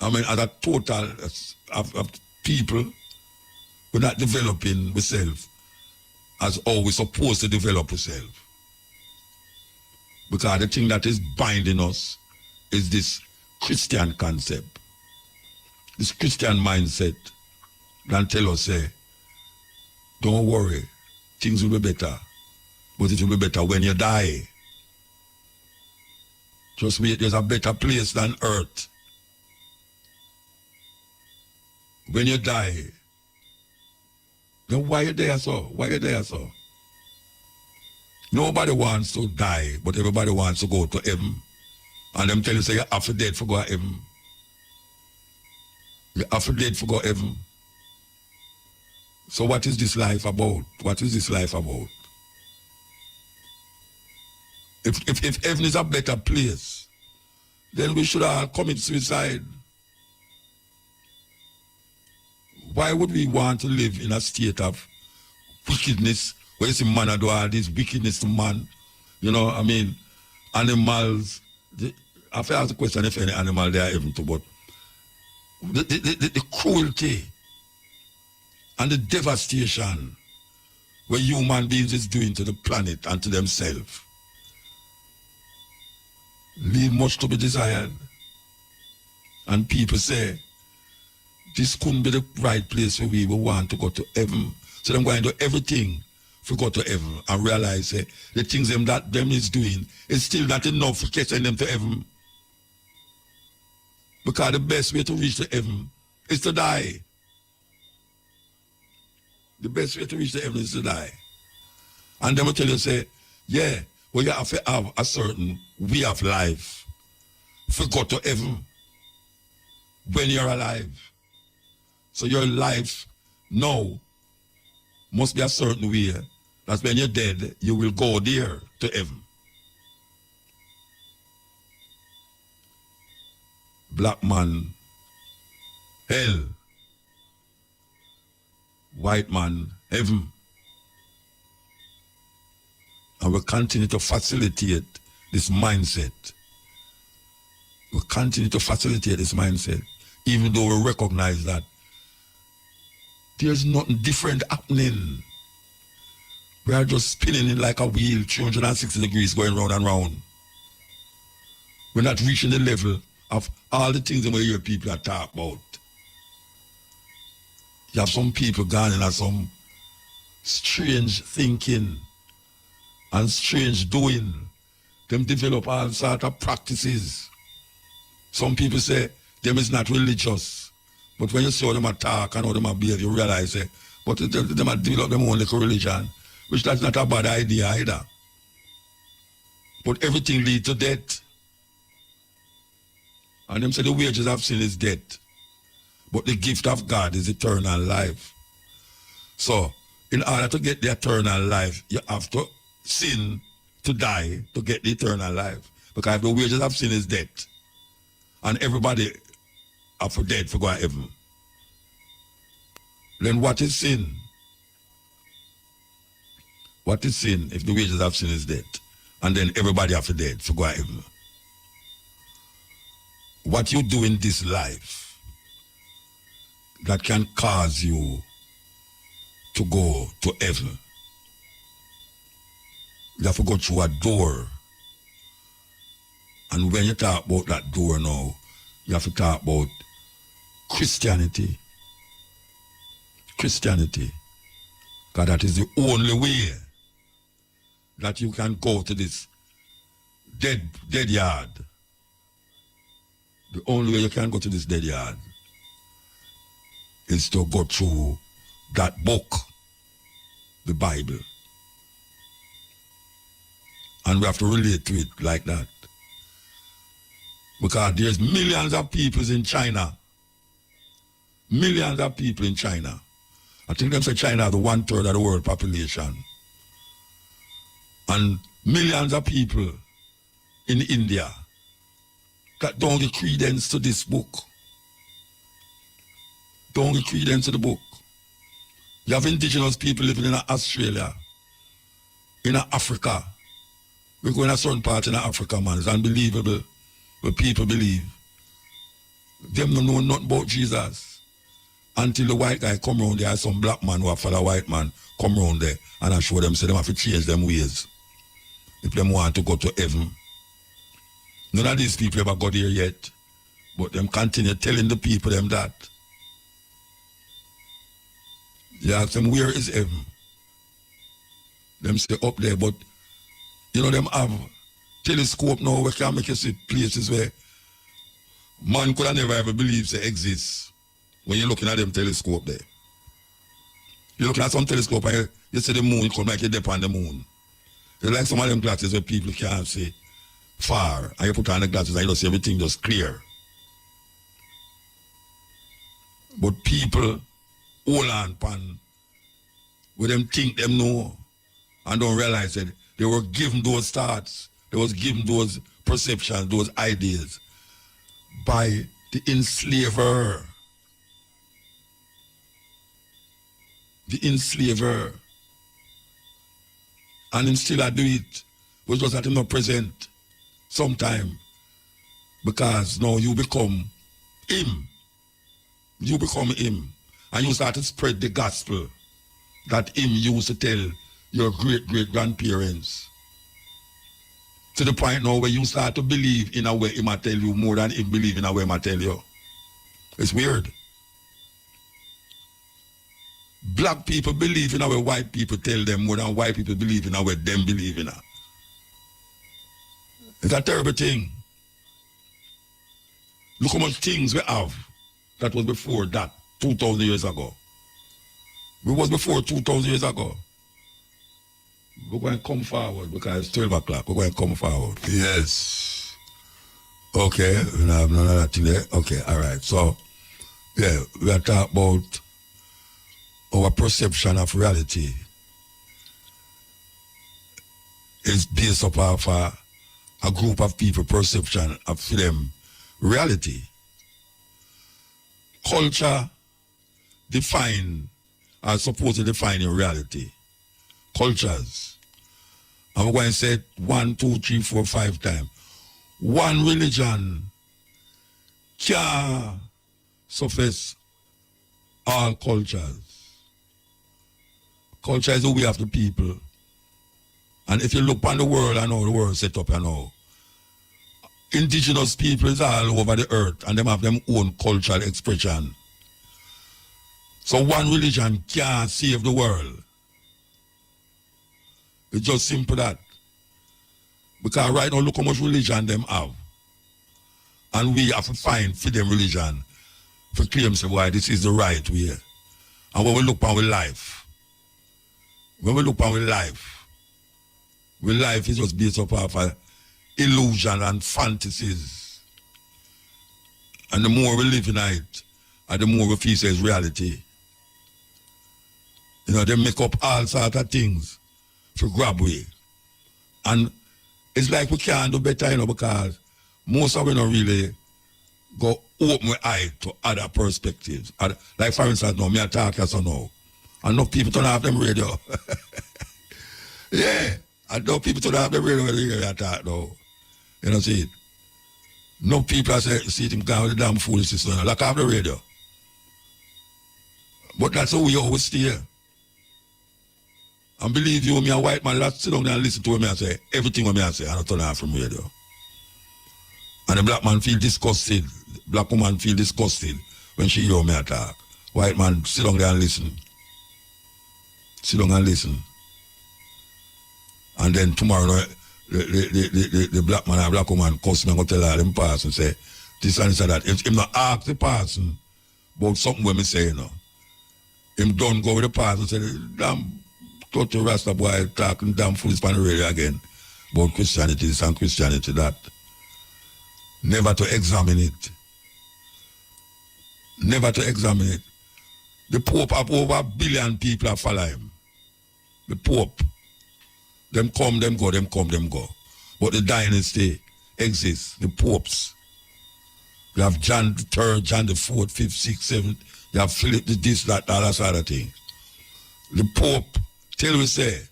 I mean, as a total of people, we're not developing ourselves as how we're supposed to develop ourselves. Because the thing that is binding us is this Christian concept, this Christian mindset that tell us, say, don't worry, things will be better, but it will be better when you die. Just wait, there's a better place than earth. When you die, then why you there so? Why you there so? Nobody wants to die, but everybody wants to go to heaven. And them tell you, say, you have to dead for go to heaven. You have to dead for go to heaven. So what is this life about? What is this life about? If heaven is a better place, then we should all commit suicide. Why would we want to live in a state of wickedness, where you see man do all this wickedness to man? You know, I mean, animals, I have to ask the question if any animal they are even to, but the cruelty and the devastation what human beings is doing to the planet and to themselves leave much to be desired. And people say, this couldn't be the right place for we want to go to heaven. So them going to do everything to go to heaven and realize the things them that them is doing is still not enough for getting them to heaven. Because the best way to reach the heaven is to die. The best way to reach the heaven is to die. And then will tell you, say, yeah, well, you have to have a certain way of life to go to heaven when you're alive. So your life now must be a certain way that when you're dead, you will go there to heaven. Black man, hell. White man, heaven. And we continue to facilitate this mindset. We continue to facilitate this mindset, even though we recognize that there's nothing different happening. We are just spinning it like a wheel, 360 degrees going round and round. We're not reaching the level of all the things that we hear people are talk about. You have some people gone in some strange thinking and strange doing. Them develop all sorts of practices. Some people say them is not religious. But when you see how them attack and how them behave, you realize but them are develop them own little religion, which that's not a bad idea either. But everything leads to death. And them say the wages of sin is death. But the gift of God is eternal life. So, in order to get the eternal life, you have to sin to die to get the eternal life. Because the wages of sin is death. And everybody are for dead for going to heaven. Then what is sin? What is sin if the wages of sin is death? And then everybody are for dead for going to heaven. What you do in this life that can cause you to go to heaven. You have to go through a door. And when you talk about that door now, you have to talk about Christianity. Christianity. Because that is the only way that you can go to this dead yard. The only way you can go to this dead yard is to go through that book, the Bible. And we have to relate to it like that. Because there's millions of people in China. Millions of people in China. I think them say China is the 1/3 of the world population. And millions of people in India that don't give credence to this book. Don't give credence to the book. You have indigenous people living in Australia, in Africa. We go in a certain part in Africa, man. It's unbelievable what people believe. Them don't know nothing about Jesus. Until the white guy come around there, some black man who are follow white man come around there and I show them, say them have to change them ways. If them want to go to heaven. None of these people ever got here yet. But them continue telling the people them that. You ask them, where is heaven? Them say up there, but you know them have telescope now we can make you see places where man could have never ever believed they exist when you're looking at them telescope there. You're looking at some telescope and you see the moon, you come like you're deep on the moon. It's like some of them glasses where people can't see far and you put on the glasses and you don't see everything just clear. But people hold on pan with them think them know and don't realize that they were given those thoughts, they was given those perceptions, those ideas by the enslaver. The enslaver. And him still I do it, which was that him not present sometime. Because now you become him. You become him. And you start to spread the gospel that him used to tell your great-great-grandparents. To the point now where you start to believe in a way he might tell you more than him believe in a way he might tell you. It's weird. Black people believe in a way white people tell them more than white people believe in a way them believe in. It's a terrible thing. Look how much things we have that was before that, 2,000 years ago. We was before 2,000 years ago. We're going to come forward because it's 12 o'clock. We're going to come forward. Yes. Okay, we have none of that thing there. Okay, all right. So, yeah, we are talking about our perception of reality. It's based upon a group of people perception of them reality. Culture define are supposed to define your reality. Cultures. I'm going to say it 1, 2, 3, 4, 5 times. One religion can surface all cultures. Culture is the way of the people. And if you look on the world and how the world set up and how, indigenous people is all over the earth and them have their own cultural expression. So one religion can't save the world. It's just simple that. Because right now, look how much religion them have. And we have to find for them religion for claim say why this is the right way. And when we look on with life, life is just based upon illusion and fantasies. And the more we live in it, and the more we feel it's reality. You know, they make up all sorts of things to grab way. And it's like we can't do better, you know, because most of we don't really go open my eye to other perspectives. Like for instance, now, me I talk as I know. And enough people don't have them radio. Yeah. And enough people don't have them radio when they hear that talk now. You know, see it? No people see him going with the damn foolishness, like I have the radio. But that's how we always stay. And believe you, me a white man, that sit down there and listen to what I say. Everything what I say, I don't turn off from radio. And the black man feel disgusted. Black woman feel disgusted when she hear me talk. White man sit down there and listen. Sit down and listen. And then tomorrow, the black man and black woman cuss me and go tell her them pass and say, this and that. If him not ask the person about something when me say, you know, him don't go with the person and say, damn, go to Rasta boy talking damn foolish on the radio again about Christianity, this and Christianity, that. Never to examine it. Never to examine it. The Pope have over 1 billion people that follow him. The Pope. Them come, them go, them come, them go. But the dynasty exists, the popes. You have John the 3rd, John the 4th, 5th, 6th, 7th. You have Philip the this, that, all that sort of thing. The Pope, till we say,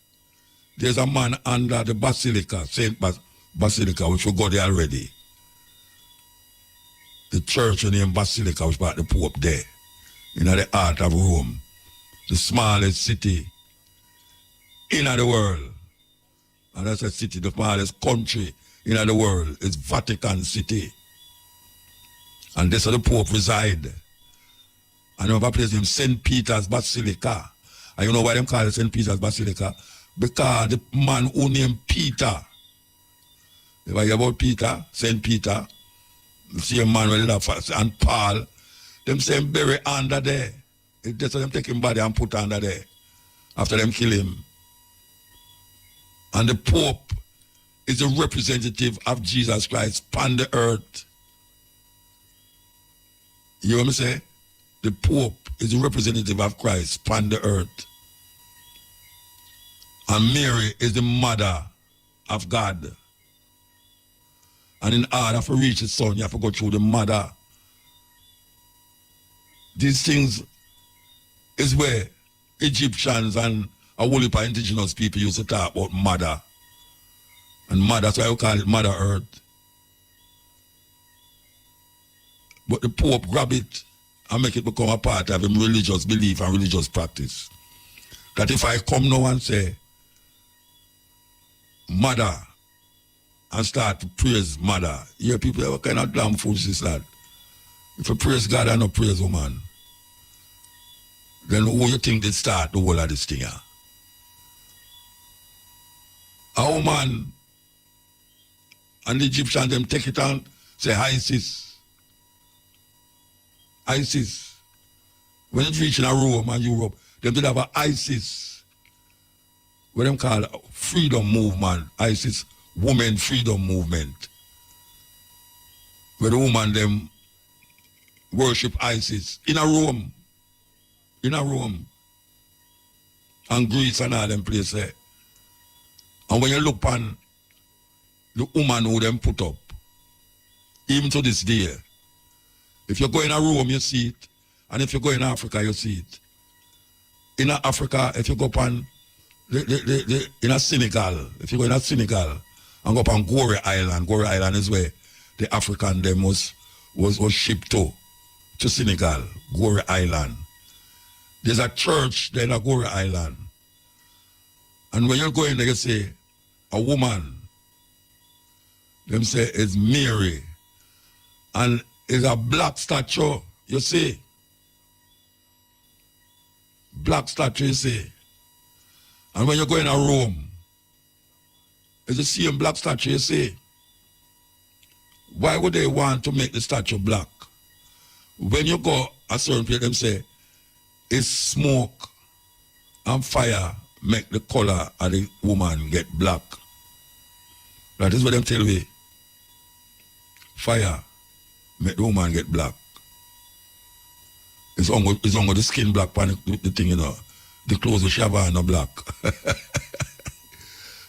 there's a man under the Basilica, Saint Basilica, which we go there already. The church named Basilica, which brought the Pope there, in the heart of Rome, the smallest city in the world. And that's a city, the smallest country in the world is Vatican City. And that's where the Pope reside. And another place named St. Peter's Basilica. And you know why they call it St. Peter's Basilica? Because the man who named Peter, if I hear about Peter, St. Peter, the same man who did that, and Paul, them same bury under there. That's why them take him body and put under there. After them kill him. And the Pope is a representative of Jesus Christ upon the earth. You hear me say? The Pope is a representative of Christ upon the earth. And Mary is the mother of God. And in order to reach the Son, you have to go through the mother. These things is where Egyptians and a whole heap of indigenous people used to talk about mother. And mother, that's why we call it Mother Earth. But the Pope grab it and make it become a part of his religious belief and religious practice. that if I come now and say, mother, and start to praise mother, you hear people, what kind of damn fools is that? If you praise God and not praise woman, then who you think they start the whole of this thing? Yeah? A woman and the Egyptians, them take it and say, Isis. Isis. When it reach in a Rome and Europe, them did have a ISIS, what them call freedom movement, ISIS, women freedom movement. Where the woman them worship ISIS in a Rome. In a Rome. And Greece and all them places. And when you look on the woman who them put up, even to this day, if you go in a Rome, you see it. And if you go in Africa, you see it. In Africa, if you go upon in a Senegal, if you go in a Senegal and go upon Gore Island is where the African them was shipped to Senegal, Gore Island. There's a church there in a Gore Island. And when you go in there, you say, a woman, them say it's Mary. And it's a black statue, you see. Black statue, you see. And when you go in a Rome, it's the same black statue, you see. Why would they want to make the statue black? When you go a certain place, them say, it's smoke and fire make the color of the woman get black. That is what them tell me. Fire make the woman get black. It's only the skin black, the thing, you know. The clothes of Shavana black.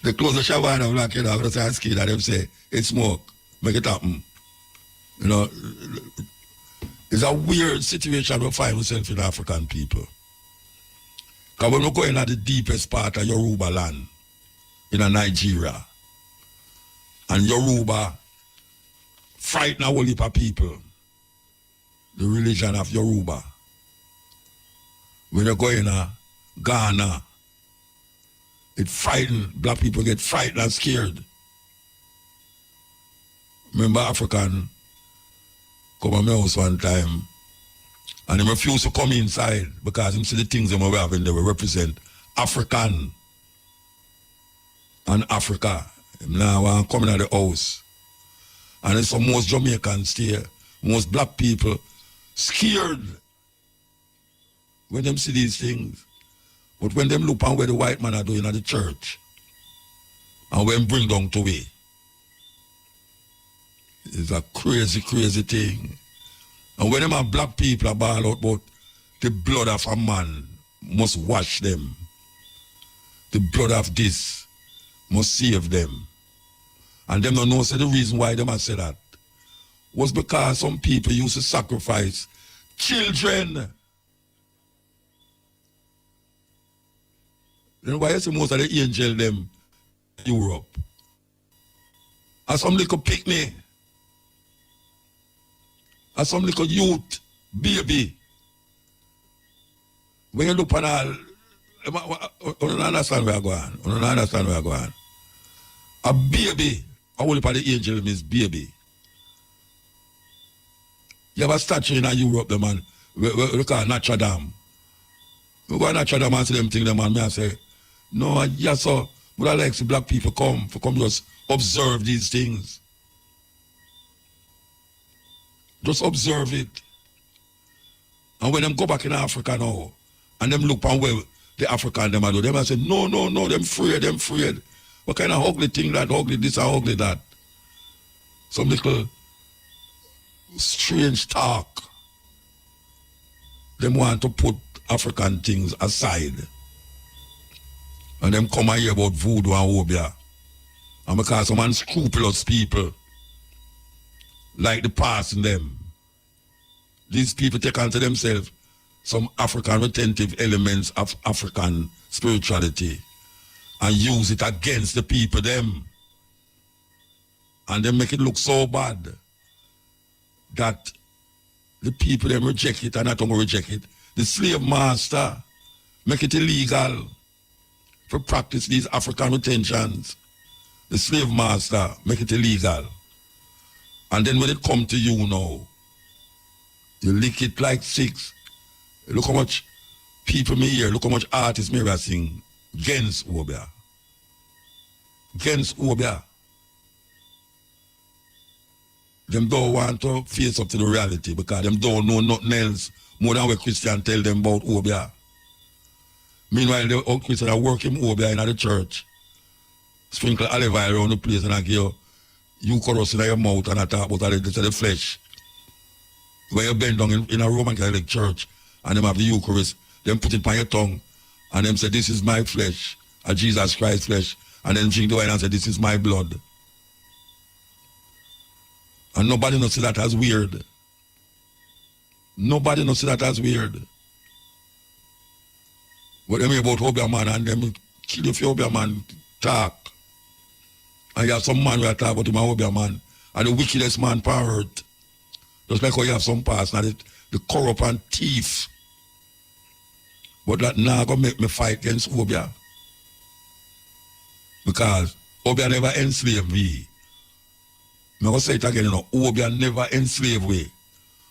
The clothes of Shavana black, you know, that's how skin that them say, it's smoke, make it happen. You know, it's a weird situation we find ourselves in African people. Because when we go in at the deepest part of Yoruba land, in Nigeria, and Yoruba frighten a whole heap of people, the religion of Yoruba. When you go in Ghana, it frightened, black people get frightened and scared. Remember African come to my house one time and he refused to come inside because he see the things they were having, they will represent African and Africa. Now I'm coming out the house. And it's some most Jamaicans there, most black people scared when them see these things. But when them look on where the white man are doing at the church, and when bring down to way, it's a crazy, crazy thing. And when them have black people are ball out about the blood of a man must wash them. The blood of this must save them. And them don't know say the reason why them have said that was because some people used to sacrifice children. Then why is most of the angel them in Europe? As some little picnic, as some little youth, baby. When you look at all, you don't understand where I'm going. You don't understand where I'm going. A baby, I will put the angel means baby. You have a statue in Europe, the man, we call Notre Dame. We go to Notre Dame and see them thing, the man, me I say, no, yes, sir, but I like to see black people come just observe these things. Just observe it. And when them go back in Africa now, and them look on where the African them are do, them I say, no, them afraid. What kind of ugly thing that, ugly this and ugly that? Some little strange talk. Them want to put African things aside. And them come and hear about voodoo and obia. And because some unscrupulous people like the past in them, these people take unto themselves some African retentive elements of African spirituality and use it against the people them. And they make it look so bad that the people them reject it and not only reject it. The slave master make it illegal for practice these African retentions. The slave master make it illegal. And then when it come to you now, you lick it like six. Look how much people me hear, look how much artists me ever sing against Obia. Against Obia. Them don't want to face up to the reality because them don't know nothing else more than what Christian tell them about Obia. Meanwhile, the old Christian are working Obia in the church. Sprinkle olive oil around the place and I give you chorus in your mouth and I talk about the flesh. When you bend down in a Roman Catholic church and them have the Eucharist, them put it on your tongue and them say, this is my flesh, a Jesus Christ flesh. And then drink the wine and say, this is my blood. And nobody knows that as weird. Nobody knows that as weird. But them hear about Obia man and them kill you for Obia man talk. And you have some man who talk about him and Obia man. And the wickedest man on earth. Just like how you have some past, now the corrupt and thief. But that now gonna make me fight against Obia. Because Obia never enslaved me. I'm going to say it again, Obia never enslaved me.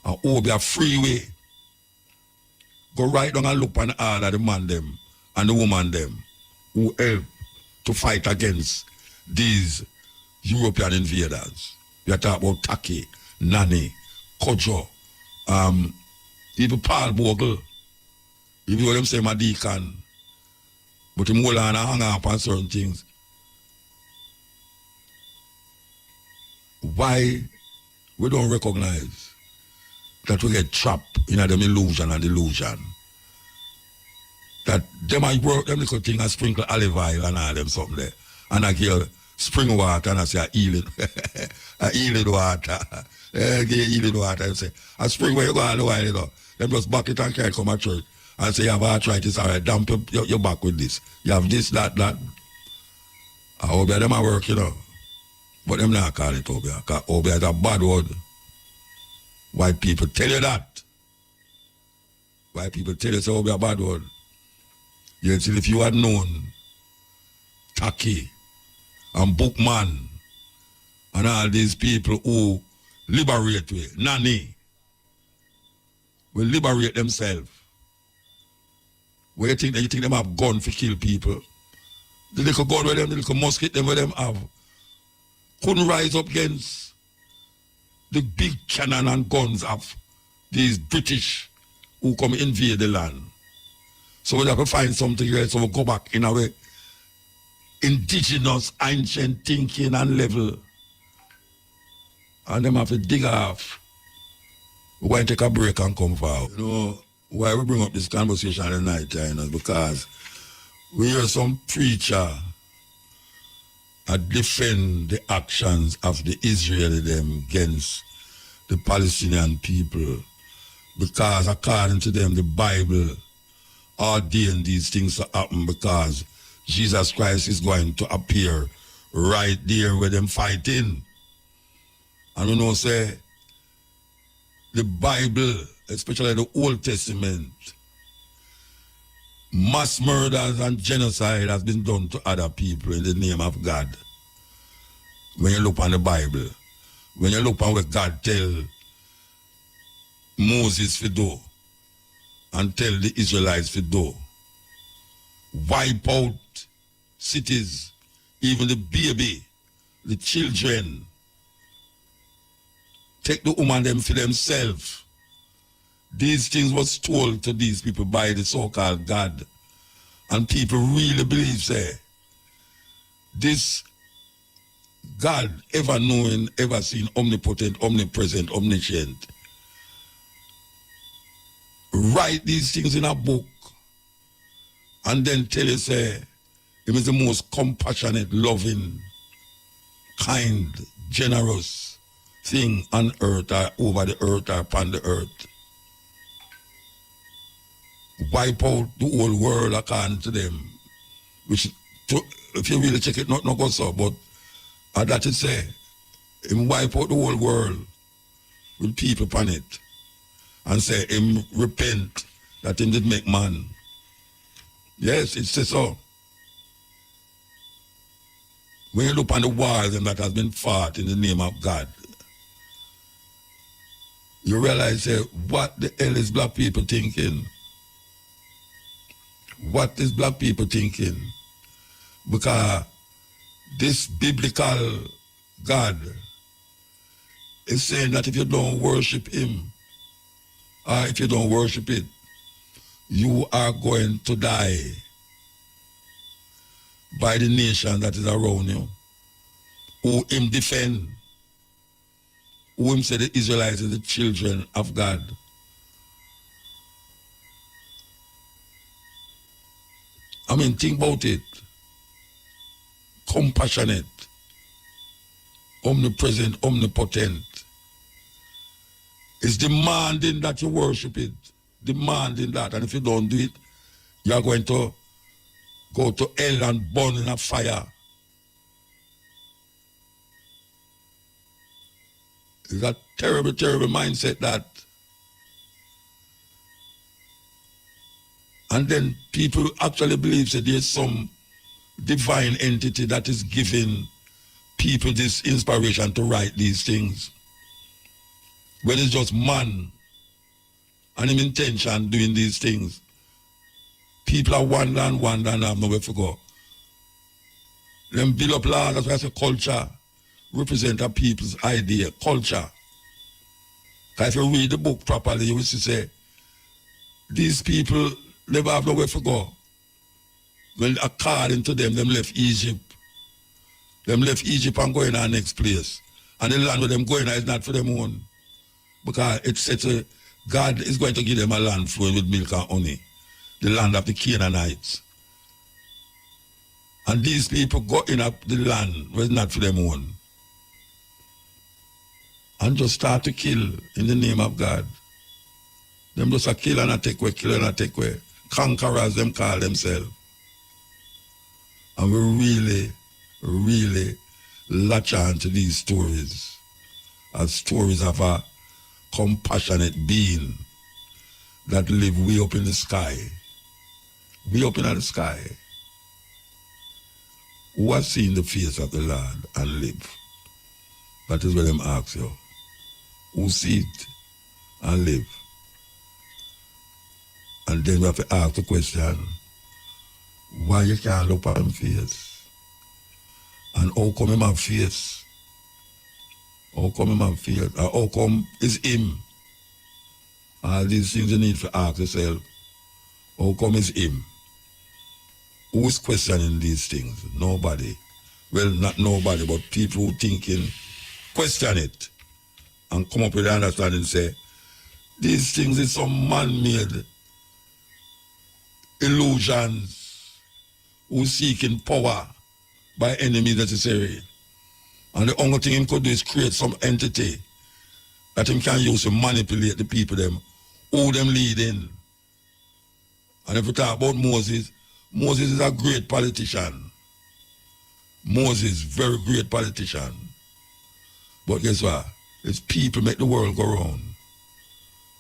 And Obia free way. Go right down and look on all of the man them and the woman them who help to fight against these European invaders. We are talking about Taki, Nani, Kojo, even Paul Bogle, even though them say my deacon, but him hold on and hang up on certain things. Why we don't recognize that we get trapped in them illusion and delusion? That them I work them little thing and sprinkle olive oil and all them something there. And I give spring water and I say I healing. I healing water. Healing water. I say, I spring where you go all the while, you know. Them just back it and carry come to church and say you have arthritis, all right, dump your back with this. You have this, that. I hope them I work, you know. But them not call it Obia, because Obia is a bad word. White people tell you that. White people tell you it's Obia a bad word. You see, if you had known Taki and Bookman and all these people who liberate we, Nani, will liberate themselves. Where you think them have gun to kill people? The little gun with them, the little musket them with them have. Couldn't rise up against the big cannon and guns of these British who come invade the land. So we have to find something else, so we go back in our indigenous, ancient thinking and level. And them have to dig off. We're going to take a break and come forward. You know, why we bring up this conversation tonight, you know, because we hear some preacher defend the actions of the Israeli them against the Palestinian people, because according to them the Bible ordained these things to happen because Jesus Christ is going to appear right there where them fighting. And you know, say the Bible, especially the Old Testament, mass murders and genocide has been done to other people in the name of God. When you look on the Bible, when you look on what God tell Moses to do and tell the Israelites to do, wipe out cities, even the baby, the children, take the woman them for themselves. These things was told to these people by the so-called God. And people really believe, say, this God, ever knowing, ever seen, omnipotent, omnipresent, omniscient, write these things in a book and then tell you, say, he is the most compassionate, loving, kind, generous thing on earth or over the earth or upon the earth. Wipe out the whole world according to them. Which, if you really check it, not go so, but that is say, him wipe out the whole world with people upon it and say him repent that him did make man. Yes, it says so. when you look on the wars and that has been fought in the name of God, you realize what the hell is black people thinking? What is black people thinking? Because this biblical God is saying that if you don't worship him, or if you don't worship it, you are going to die by the nation that is around you, who him defend, who him say the Israelites are the children of God. I mean, think about it. Compassionate, omnipresent, omnipotent. It's demanding that you worship it. Demanding that. And if you don't do it, you are going to go to hell and burn in a fire. It's a terrible, terrible mindset that. And then people actually believe that there's some divine entity that is giving people this inspiration to write these things. When it's just man and his intention doing these things. People are wandering and have nowhere to go. Them build up laws, that's why I say culture represent a people's idea, culture. Because if you read the book properly, you will see say, these people never have nowhere to go. Well, according to them left Egypt. Them left Egypt and going to the next place. And the land where them going is not for them own. Because it's said God is going to give them a land flowing with milk and honey. The land of the Canaanites. And these people go in up the land was not for them own. And just start to kill in the name of God. Them just a kill and a take away, kill and a take away. Conquerors, them call themselves. And we really, really latch on to these stories as stories of a compassionate being that live way up in the sky. Way up in the sky. Who has seen the face of the Lord and live? That is what them ask you. Who see it and live? And then we have to ask the question, why you can't look at him face? And how come him have face? How come him have face? Or how come it's him? All these things you need to ask yourself. How come it's him? Who's questioning these things? Nobody. Well, not nobody, but people who thinking, question it. And come up with the understanding and say, these things is some man-made illusions who seeking power by enemies necessary. And the only thing him could do is create some entity that him can use to manipulate the people them, who them leading. And if we talk about Moses, Moses is a great politician. Moses, very great politician. But guess what? It's people make the world go round.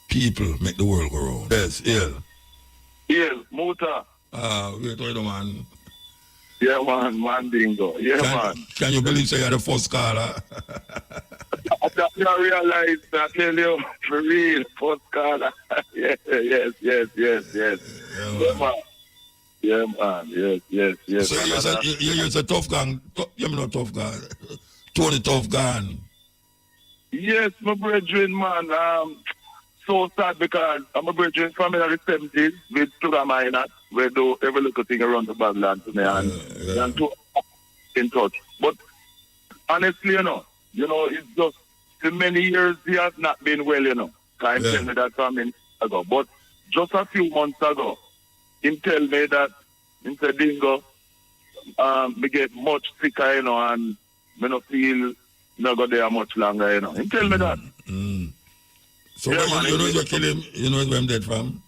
People make the world go round. Yes, ill. Ill, muta. Wait, man. Yeah, man, dingo. Yeah, man. Can you believe you're the first caller? I realize, I tell you, for real, first caller. yes. Yeah, man. Yeah, man. Yes. So you're a tough gun. You're not tough gun. Tony Tough Gun. Yes, my brethren, man. So sad because I'm a brethren from in the 70s with sugar miners. We do every little thing around the Badlands to me and to in touch. But honestly, it's just the many years he has not been well, Time tell me that from minutes ago. But just a few months ago, he tell me that in said dingo, me get much sicker, and me not feel not go there much longer, He tell me that. So you know you kill him, you know where I'm dead from?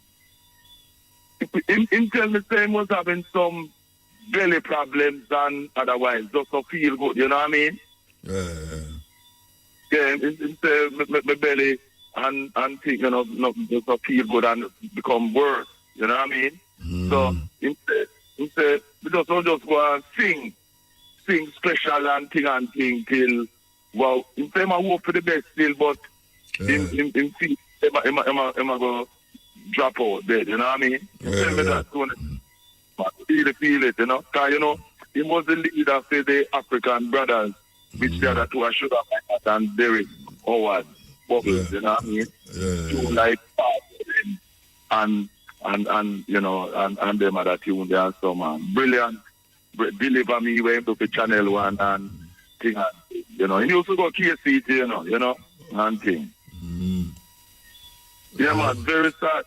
He tell me saying was having some belly problems and otherwise just to feel good, you know what I mean? Yeah, he say my belly and think, just to feel good and become worse, you know what I mean? So he said, we just go and sing special and thing till, well, in time I hope for the best still, but in see, am I go drop out dead, you know what I mean? Tell me that, so I really feel it, you know? Because, you know, he was the leader for the African brothers, which the other two are Sugar and Derek Howard Bubbles, you know what I mean? Two like and you know, and them other tune there and so man. Brilliant. Believe me, he went to the Channel 1 and thing, you know. He used to go KCT, you know, and thing. Yeah, man, very sad.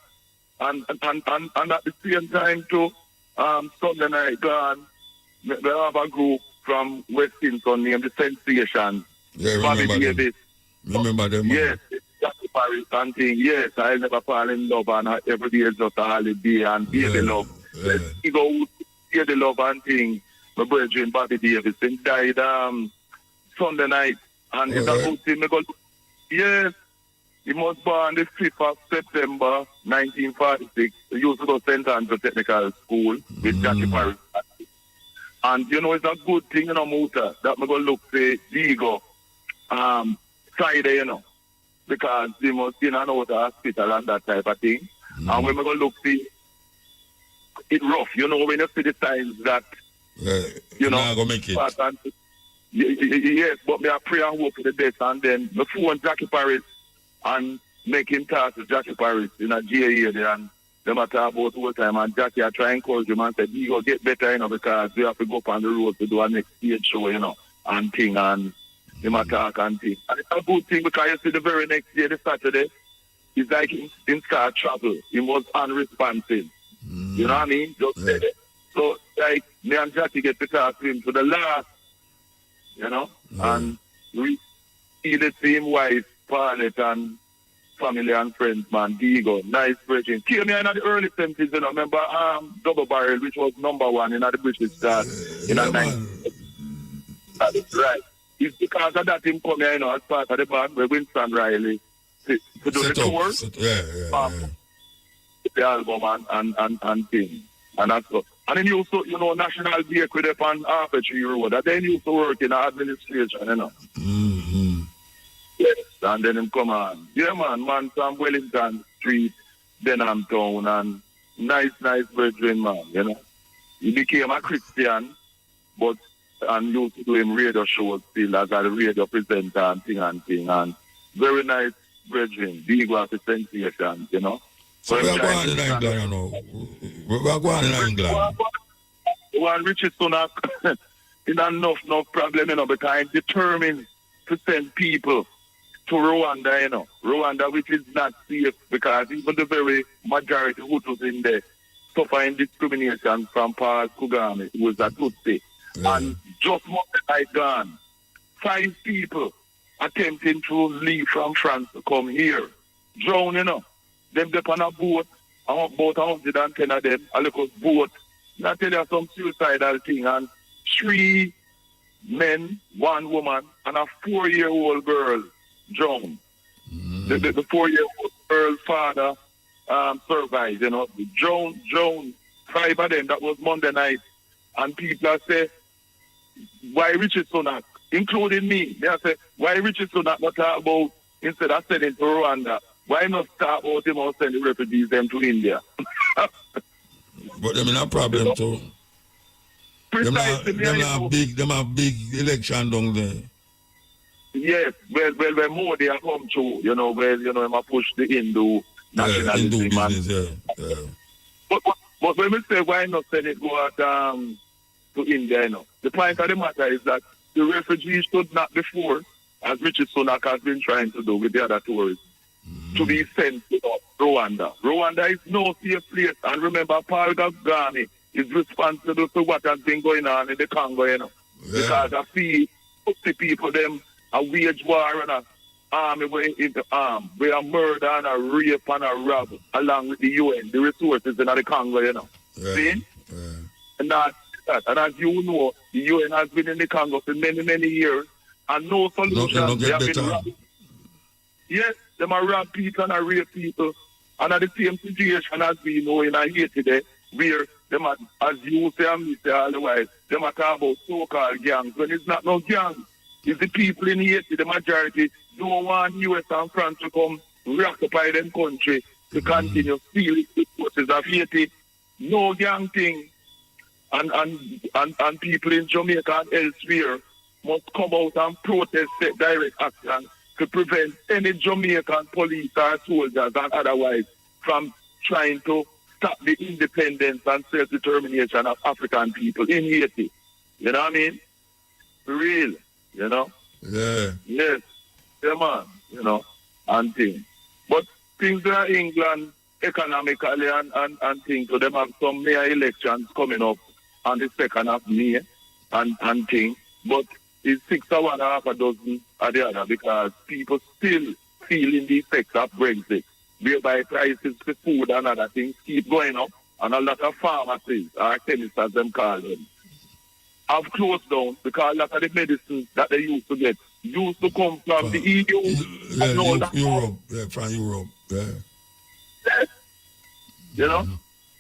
And at the same time too, Sunday night gone, they have a group from West Kingston named the Sensation. Yeah, Bobby remember Davis. them. Remember them. Yes, Jackie Paris and thing. Yes, I never fall in love and every day is just a holiday and baby love. You go hear the love and thing. My brother Bobby Davis and died Sunday night. And it's a good thing. Yes, he was born the 5th of September 1946. He used to go to St. Andrew Technical School with Jackie Paris. And you know, it's a good thing, you know, Muta, that I'm going to look to Diego Friday, you know, because they must be in and out of the hospital and that type of thing. And when we're going to look see it rough, you know, when you see the signs that, you know, go make it. Yes, but me I pray and hope for the best, and then the phone Jackie Paris and make him talk to Jackie Paris in a GA there, and them a talk about all the time, and Jackie I try and encourage him and said, you go get better, you know, because we have to go up on the road to do a next stage show, you know, and thing, and him a talk and thing. And it's a good thing because you see the very next day, the Saturday, it's like in start travel. He was unresponsive. You know what I mean? Just said it. So, like, me and Jackie get to talk to him to the last, you know, and we see the same wife, Paulette, and family and friends, man, Diego, nice bridging. Came here in the early 70s, you know, remember Double Barrel, which was #1 in the British chart in the 90s. That's right. It's because of that him come here, you know, as part of the band with Winston Riley to do the tour. The album and thing. And that's what. And then he also, you know, National Bakery up on Arbitrary Road. And then he used to work in administration, you know. Yes, and then him come on. Yeah, man from Wellington Street, Denham Town, and nice brethren, man, you know. He became a Christian, but, and used to do him radio shows still as a radio presenter and thing, and very nice brethren, big was the sensation, you know. So we are going in England, you know. We are going in England. One Richard Sunak, is enough problem, you know, because I'm determined to send people to Rwanda, you know. Rwanda, which is not safe, because even the very majority Hutus in there suffering discrimination from Paul Kagame, who was a Tutsi. And just one night gone, 5 people attempting to leave from France to come here. Drown, you know. Them up on a boat, about 110 of them, a little boat. And I tell you some suicidal thing, and 3 men, 1 woman, and a 4-year-old girl drowned. The 4-year-old girl's father survived, you know. Drowned. 5 of them, that was Monday night. And people are saying, why Richard Sunak, including me, they say, why Richard Sunak not talk about, instead of sending to Rwanda, why not start about him or send the refugees them to India? But them in a problem too. Precisely. Them have big election down there. Yes, well, when Modi have come through, you know, I push the Hindu nationalism. Hindu business, yeah. But when we say why not send it go out to India, you know, the point of the matter is that the refugees should not be forced, as Richard Sunak has been trying to do with the other tourists, to be sent to Rwanda. Rwanda is no safe place. And remember, Paul Kagame is responsible for what has been going on in the Congo, you know. Because I see people, them, a wage war and a army way in the arm. We are murder and a rape and a rob along with the UN, the resources in the Congo, you know. See? And that's that. And as you know, the UN has been in the Congo for many years, and no solution. They have been robbed. Yes, them are rob people and rape people. And at the same situation as we know in Haiti today, where them are, as you say and me say otherwise, them are talking about so-called gangs. When it's not no gangs, it's the people in Haiti, the majority, don't want US and France to come reoccupy them country to continue stealing the forces of Haiti. No gang thing. And people in Jamaica and elsewhere must come out and protest take direct action to prevent any Jamaican police or soldiers and otherwise from trying to stop the independence and self-determination of African people in Haiti. You know what I mean? For real, you know? Yeah. Yes. Yeah, man, you know, and things. But things in England, economically and things, so them have some mayor elections coming up on the 2nd of May and things. But it's 6 or 1.5 dozen or the other because people still feeling the effects of Brexit, whereby prices for food and other things keep going up, and a lot of pharmacies, or chemists as them call them, have closed down because a lot of the medicines that they used to get used to come from the EU. Europe, from Europe, yeah. You know?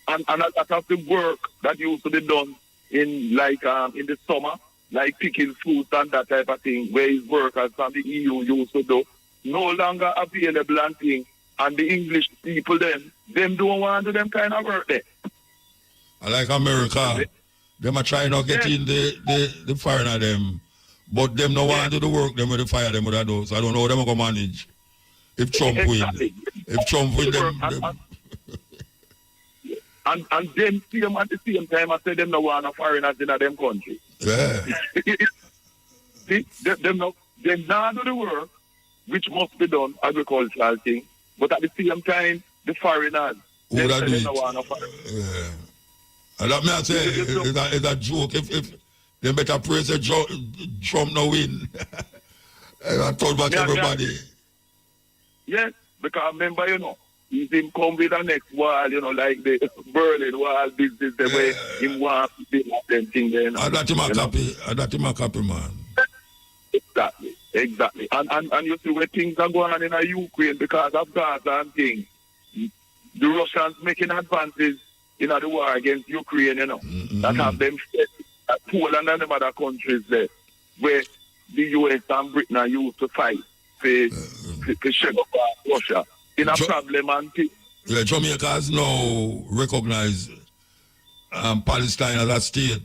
And a lot of the work that used to be done in in the summer, like picking fruits and that type of thing, where his workers from the EU used to do, no longer available and thing. And the English people them don't want to do them kind of work there. I like America. Them are trying to get in the foreigner them, but them no want to do the work them with the fire them with that do. So I don't know how them going to manage. If Trump win. If Trump win them. And them see them at the same time I say them no want no foreigners in them country. Yeah. See, them not do the work which must be done, agricultural thing, but at the same time the foreigners who that do it? No want no foreigners. Yeah. And that may I say it's a joke if they better praise the Trump no win. I told back everybody. Yes, because remember, you know, he's him come with the next wall, you know, like the Berlin wall business, the way him want to do them thing there. I got him a copy. I got him a copy, man. Exactly. And you see where things are going on in Ukraine because of Gaza and things. The Russians making advances in the war against Ukraine, you know, that have them Poland and them other countries there, where the US and Britain are used to fight to shake up Russia. In a problem and thing. Yeah, Jamaica has now recognized Palestine as a state.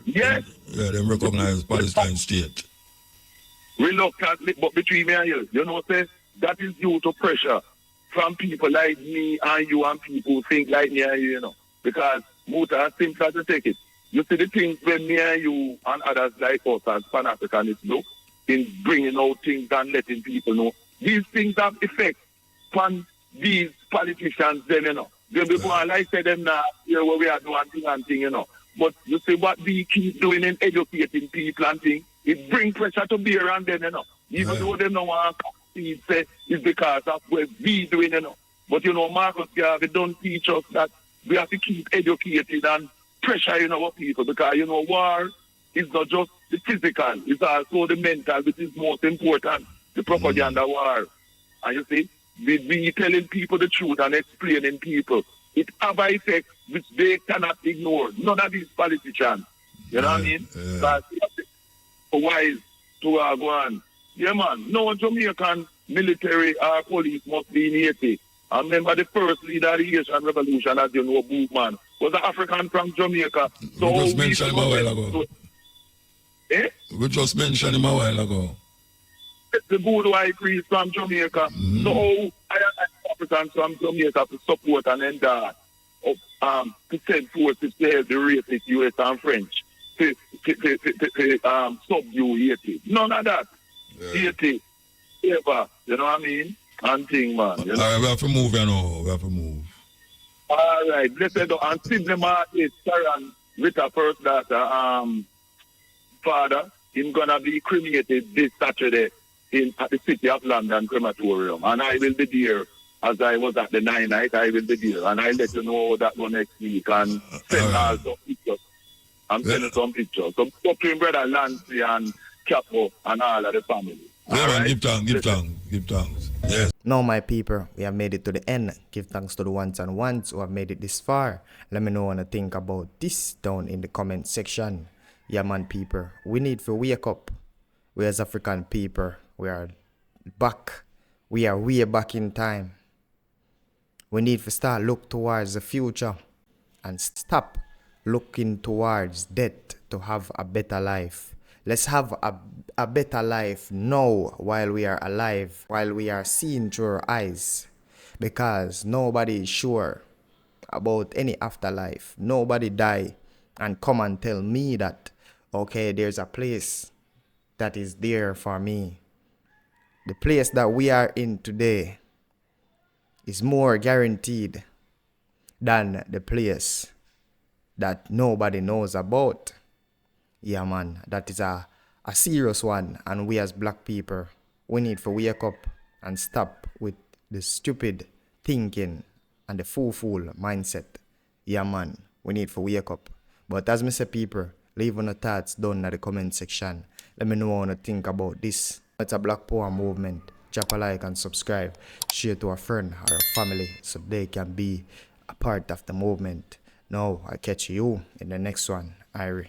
Yes. Yeah, they recognize Palestine state. Reluctantly, but between me and you know, say that is due to pressure from people like me and you and people who think like me and you, you know. Because muta is simple to take it. You see the things when me and you and others like us as Pan-Africanists do in bringing out things and letting people know. These things have effect on these politicians then, you know. They be going like say them now, you know, what we are doing and thing, you know. But you see what we keep doing in educating people and things, it brings pressure to bear on them, you know. Even though they don't want to say it's because of what we doing, you know. But you know, Marcus Garvey don't teach us that we have to keep educated and pressuring our people because, you know, war is not just the physical, it's also the mental, which is most important, the propaganda war. And you see, we telling people the truth and explaining people. It have an effect which they cannot ignore. None of these politicians. You know what I mean? Because wise to go on. Yeah, man. No Jamaican military or police must be in Haiti. I remember the first leader of the Haitian Revolution, as you know, Bookman, was an African from Jamaica. So we just mentioned him a while ago. We just mentioned him a while ago. The good white priest from Jamaica. So I have Africans from Jamaica to support and endorse to send forces to help the racist US and French to subdue Haiti. None of that. Haiti, ever, you know what I mean? And thing, man. You know? All right, we have to move, you know. We have to move. All right, let's go. And Sidney Martin, Sharon, Rita first daughter, father, he's gonna be cremated this Saturday at the City of London crematorium, and I will be there as I was at the 9 night. I will be there, and I'll let you know that one next week and send all some pictures. I'm sending some pictures. So talk to him, brother Lancy and Capo and all of the family. Yeah, man, give thanks. Yes. Now, my people, we have made it to the end. Give thanks to the ones and ones who have made it this far. Let me know what you think about this down in the comment section. Yeah, man, people, we need to wake up. We as African people, we are back. We are way back in time. We need to start look towards the future and stop looking towards death to have a better life. Let's have a better life now while we are alive, while we are seeing through our eyes. Because nobody is sure about any afterlife. Nobody die and come and tell me that, okay, there's a place that is there for me. The place that we are in today is more guaranteed than the place that nobody knows about. Yeah, man, that is a serious one. And we as black people, we need to wake up and stop with the stupid thinking and the fool mindset. Yeah, man, we need to wake up. But as me say, people, leave on the thoughts down in the comment section. Let me know what you think about this. It's a Black Power movement. Drop a like and subscribe. Share to a friend or a family so they can be a part of the movement. Now, I'll catch you in the next one. Irie.